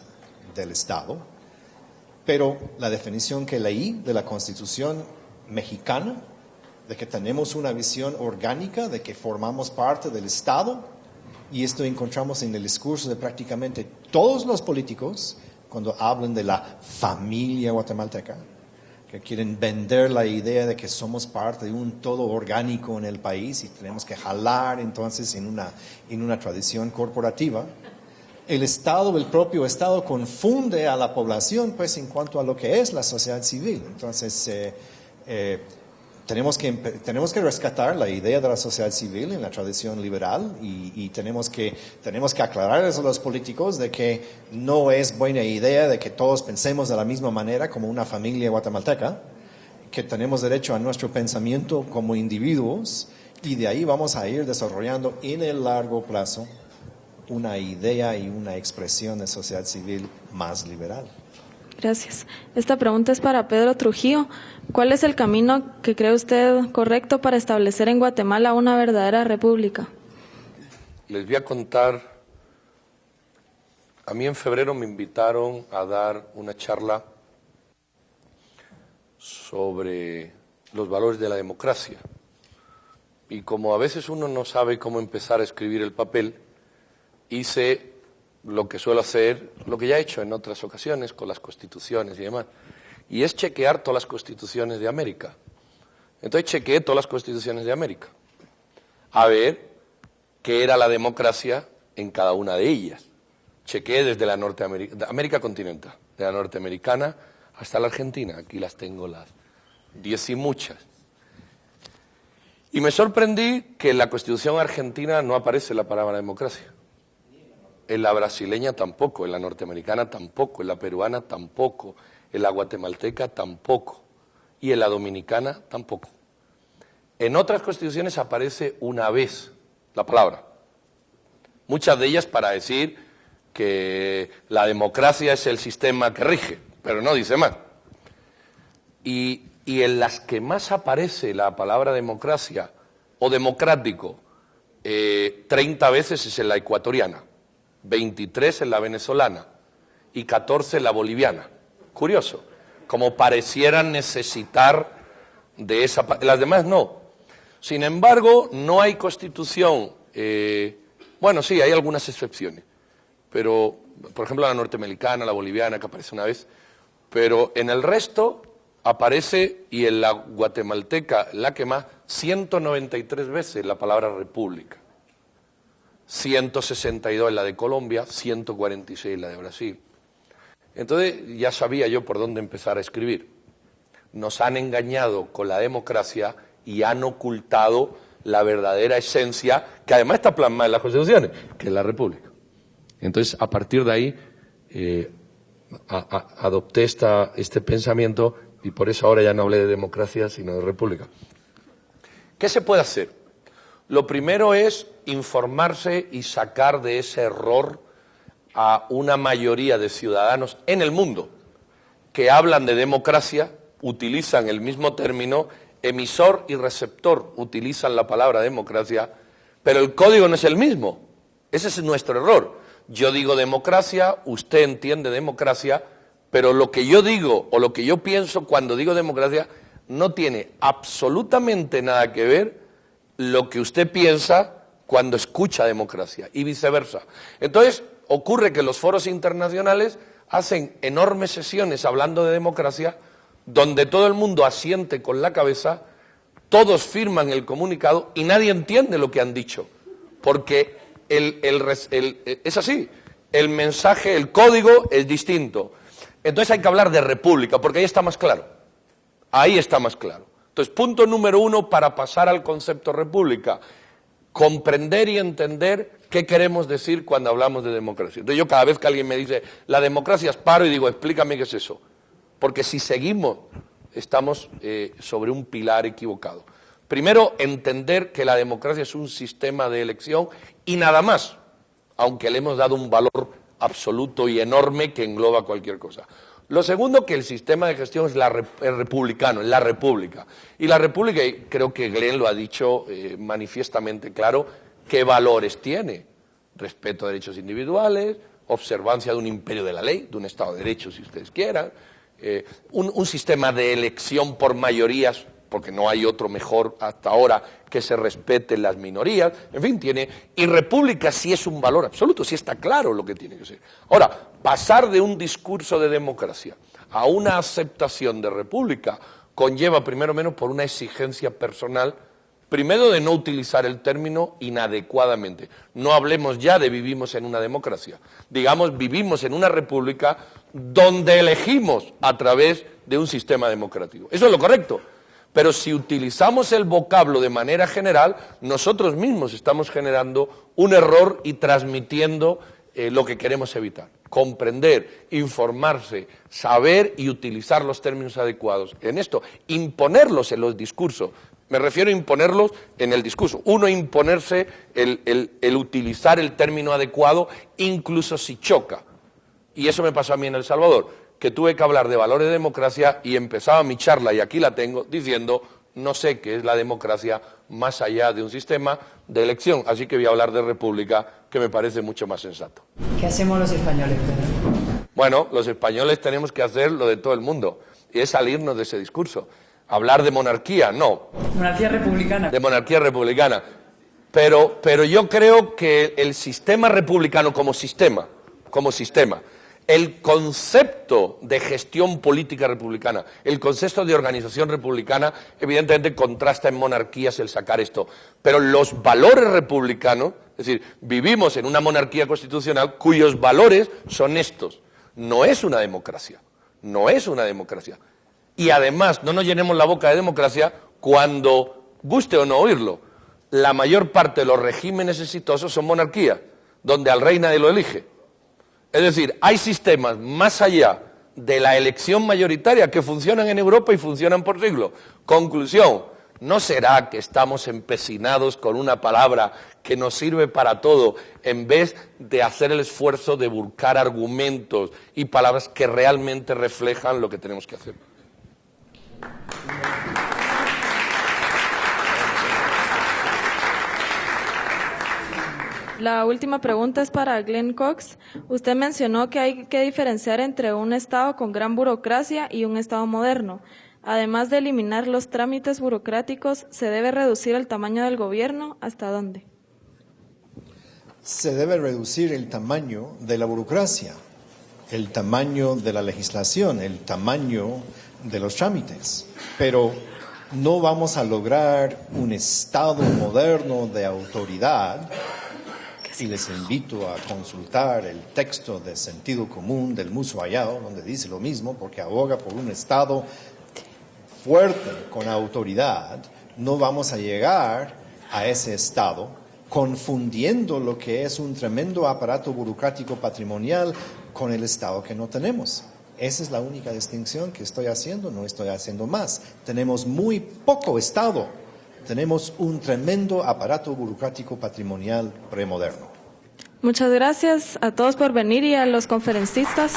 del Estado. Pero la definición que leí de la Constitución mexicana, de que tenemos una visión orgánica, de que formamos parte del Estado, y esto encontramos en el discurso de prácticamente todos los políticos cuando hablan de la familia guatemalteca, que quieren vender la idea de que somos parte de un todo orgánico en el país y tenemos que jalar entonces en una tradición corporativa. El Estado, el propio Estado, confunde a la población pues en cuanto a lo que es la sociedad civil. Entonces tenemos que rescatar la idea de la sociedad civil en la tradición liberal y tenemos que aclararles a los políticos de que no es buena idea de que todos pensemos de la misma manera como una familia guatemalteca, que tenemos derecho a nuestro pensamiento como individuos y de ahí vamos a ir desarrollando en el largo plazo una idea y una expresión de sociedad civil más liberal. Gracias. Esta pregunta es para Pedro Trujillo. ¿Cuál es el camino que cree usted correcto para establecer en Guatemala una verdadera república? Les voy a contar. A mí en febrero me invitaron a dar una charla sobre los valores de la democracia. Y como a veces uno no sabe cómo empezar a escribir el papel, hice lo que suelo hacer, lo que ya he hecho en otras ocasiones con las constituciones y demás, y es chequear todas las constituciones de América. Entonces chequeé todas las constituciones de América, a ver qué era la democracia en cada una de ellas. Chequeé desde la América continental, de la norteamericana hasta la Argentina, aquí las tengo las 10 y muchas. Y me sorprendí que en la Constitución argentina no aparece la palabra democracia. En la brasileña tampoco, en la norteamericana tampoco, en la peruana tampoco, en la guatemalteca tampoco y en la dominicana tampoco. En otras constituciones aparece una vez la palabra, muchas de ellas para decir que la democracia es el sistema que rige, pero no dice más. Y en las que más aparece la palabra democracia o democrático 30 veces es en la ecuatoriana, 23 en la venezolana y 14 en la boliviana. Curioso, como parecieran necesitar de esa... Las demás no. Sin embargo, no hay constitución, bueno, sí, hay algunas excepciones, pero, por ejemplo, la norteamericana, la boliviana, que aparece una vez, pero en el resto aparece, y en la guatemalteca, la que más, 193 veces la palabra república. 162 en la de Colombia, 146 en la de Brasil. Entonces ya sabía yo por dónde empezar a escribir. Nos han engañado con la democracia y han ocultado la verdadera esencia, que además está plasmada en las constituciones, que es la república. Entonces, a partir de ahí, adopté este pensamiento y por eso ahora ya no hablé de democracia, sino de república. ¿Qué se puede hacer? Lo primero es informarse y sacar de ese error a una mayoría de ciudadanos en el mundo que hablan de democracia, utilizan el mismo término, emisor y receptor utilizan la palabra democracia, pero el código no es el mismo. Ese es nuestro error. Yo digo democracia, usted entiende democracia, pero lo que yo digo o lo que yo pienso cuando digo democracia no tiene absolutamente nada que ver lo que usted piensa cuando escucha democracia y viceversa. Entonces, ocurre que los foros internacionales hacen enormes sesiones hablando de democracia, donde todo el mundo asiente con la cabeza, todos firman el comunicado y nadie entiende lo que han dicho, porque es así, el mensaje, el código es distinto. Entonces hay que hablar de república, porque ahí está más claro, ahí está más claro. Entonces, punto número 1 para pasar al concepto república, comprender y entender qué queremos decir cuando hablamos de democracia. Entonces yo cada vez que alguien me dice, la democracia es paro, y digo, explícame qué es eso. Porque si seguimos, estamos sobre un pilar equivocado. Primero, entender que la democracia es un sistema de elección y nada más, aunque le hemos dado un valor absoluto y enorme que engloba cualquier cosa. Lo segundo, que el sistema de gestión es republicano, es la república. Y la república, y creo que Glenn lo ha dicho manifiestamente claro, ¿qué valores tiene? Respeto a derechos individuales, observancia de un imperio de la ley, de un Estado de Derecho, si ustedes quieran, un sistema de elección por mayorías, porque no hay otro mejor hasta ahora, que se respeten las minorías, en fin, tiene, y república sí es un valor absoluto, sí está claro lo que tiene que ser. Ahora, pasar de un discurso de democracia a una aceptación de república conlleva primero menos por una exigencia personal, primero de no utilizar el término inadecuadamente. No hablemos ya de vivimos en una democracia, digamos vivimos en una república donde elegimos a través de un sistema democrático. Eso es lo correcto. Pero si utilizamos el vocablo de manera general, nosotros mismos estamos generando un error y transmitiendo lo que queremos evitar. Comprender, informarse, saber y utilizar los términos adecuados. En esto, imponerlos en los discursos. Me refiero a imponerlos en el discurso. Uno, imponerse el utilizar el término adecuado, incluso si choca. Y eso me pasó a mí en El Salvador, que tuve que hablar de valores de democracia y empezaba mi charla, y aquí la tengo, diciendo, no sé qué es la democracia más allá de un sistema de elección, así que voy a hablar de república, que me parece mucho más sensato. ¿Qué hacemos los españoles, Pedro? Bueno, los españoles tenemos que hacer lo de todo el mundo, y es salirnos de ese discurso. Hablar de monarquía, no. Monarquía republicana. De monarquía republicana. Pero yo creo que el sistema republicano como sistema, el concepto de gestión política republicana, el concepto de organización republicana, evidentemente contrasta en monarquías el sacar esto. Pero los valores republicanos, es decir, vivimos en una monarquía constitucional cuyos valores son estos. No es una democracia, no es una democracia. Y además, no nos llenemos la boca de democracia cuando, guste o no oírlo, la mayor parte de los regímenes exitosos son monarquías, donde al rey nadie lo elige. Es decir, hay sistemas más allá de la elección mayoritaria que funcionan en Europa y funcionan por siglos. Conclusión, ¿no será que estamos empecinados con una palabra que nos sirve para todo en vez de hacer el esfuerzo de buscar argumentos y palabras que realmente reflejan lo que tenemos que hacer? La última pregunta es para Glenn Cox. Usted mencionó que hay que diferenciar entre un Estado con gran burocracia y un Estado moderno. Además de eliminar los trámites burocráticos, ¿se debe reducir el tamaño del gobierno? ¿Hasta dónde? Se debe reducir el tamaño de la burocracia, el tamaño de la legislación, el tamaño de los trámites, pero no vamos a lograr un Estado moderno de autoridad, y les invito a consultar el texto de sentido común del Musso Ayao, donde dice lo mismo, porque aboga por un Estado fuerte con autoridad. No vamos a llegar a ese Estado confundiendo lo que es un tremendo aparato burocrático patrimonial con el Estado que no tenemos. Esa es la única distinción que estoy haciendo, no estoy haciendo más. Tenemos muy poco Estado, tenemos un tremendo aparato burocrático patrimonial premoderno. Muchas gracias a todos por venir y a los conferencistas.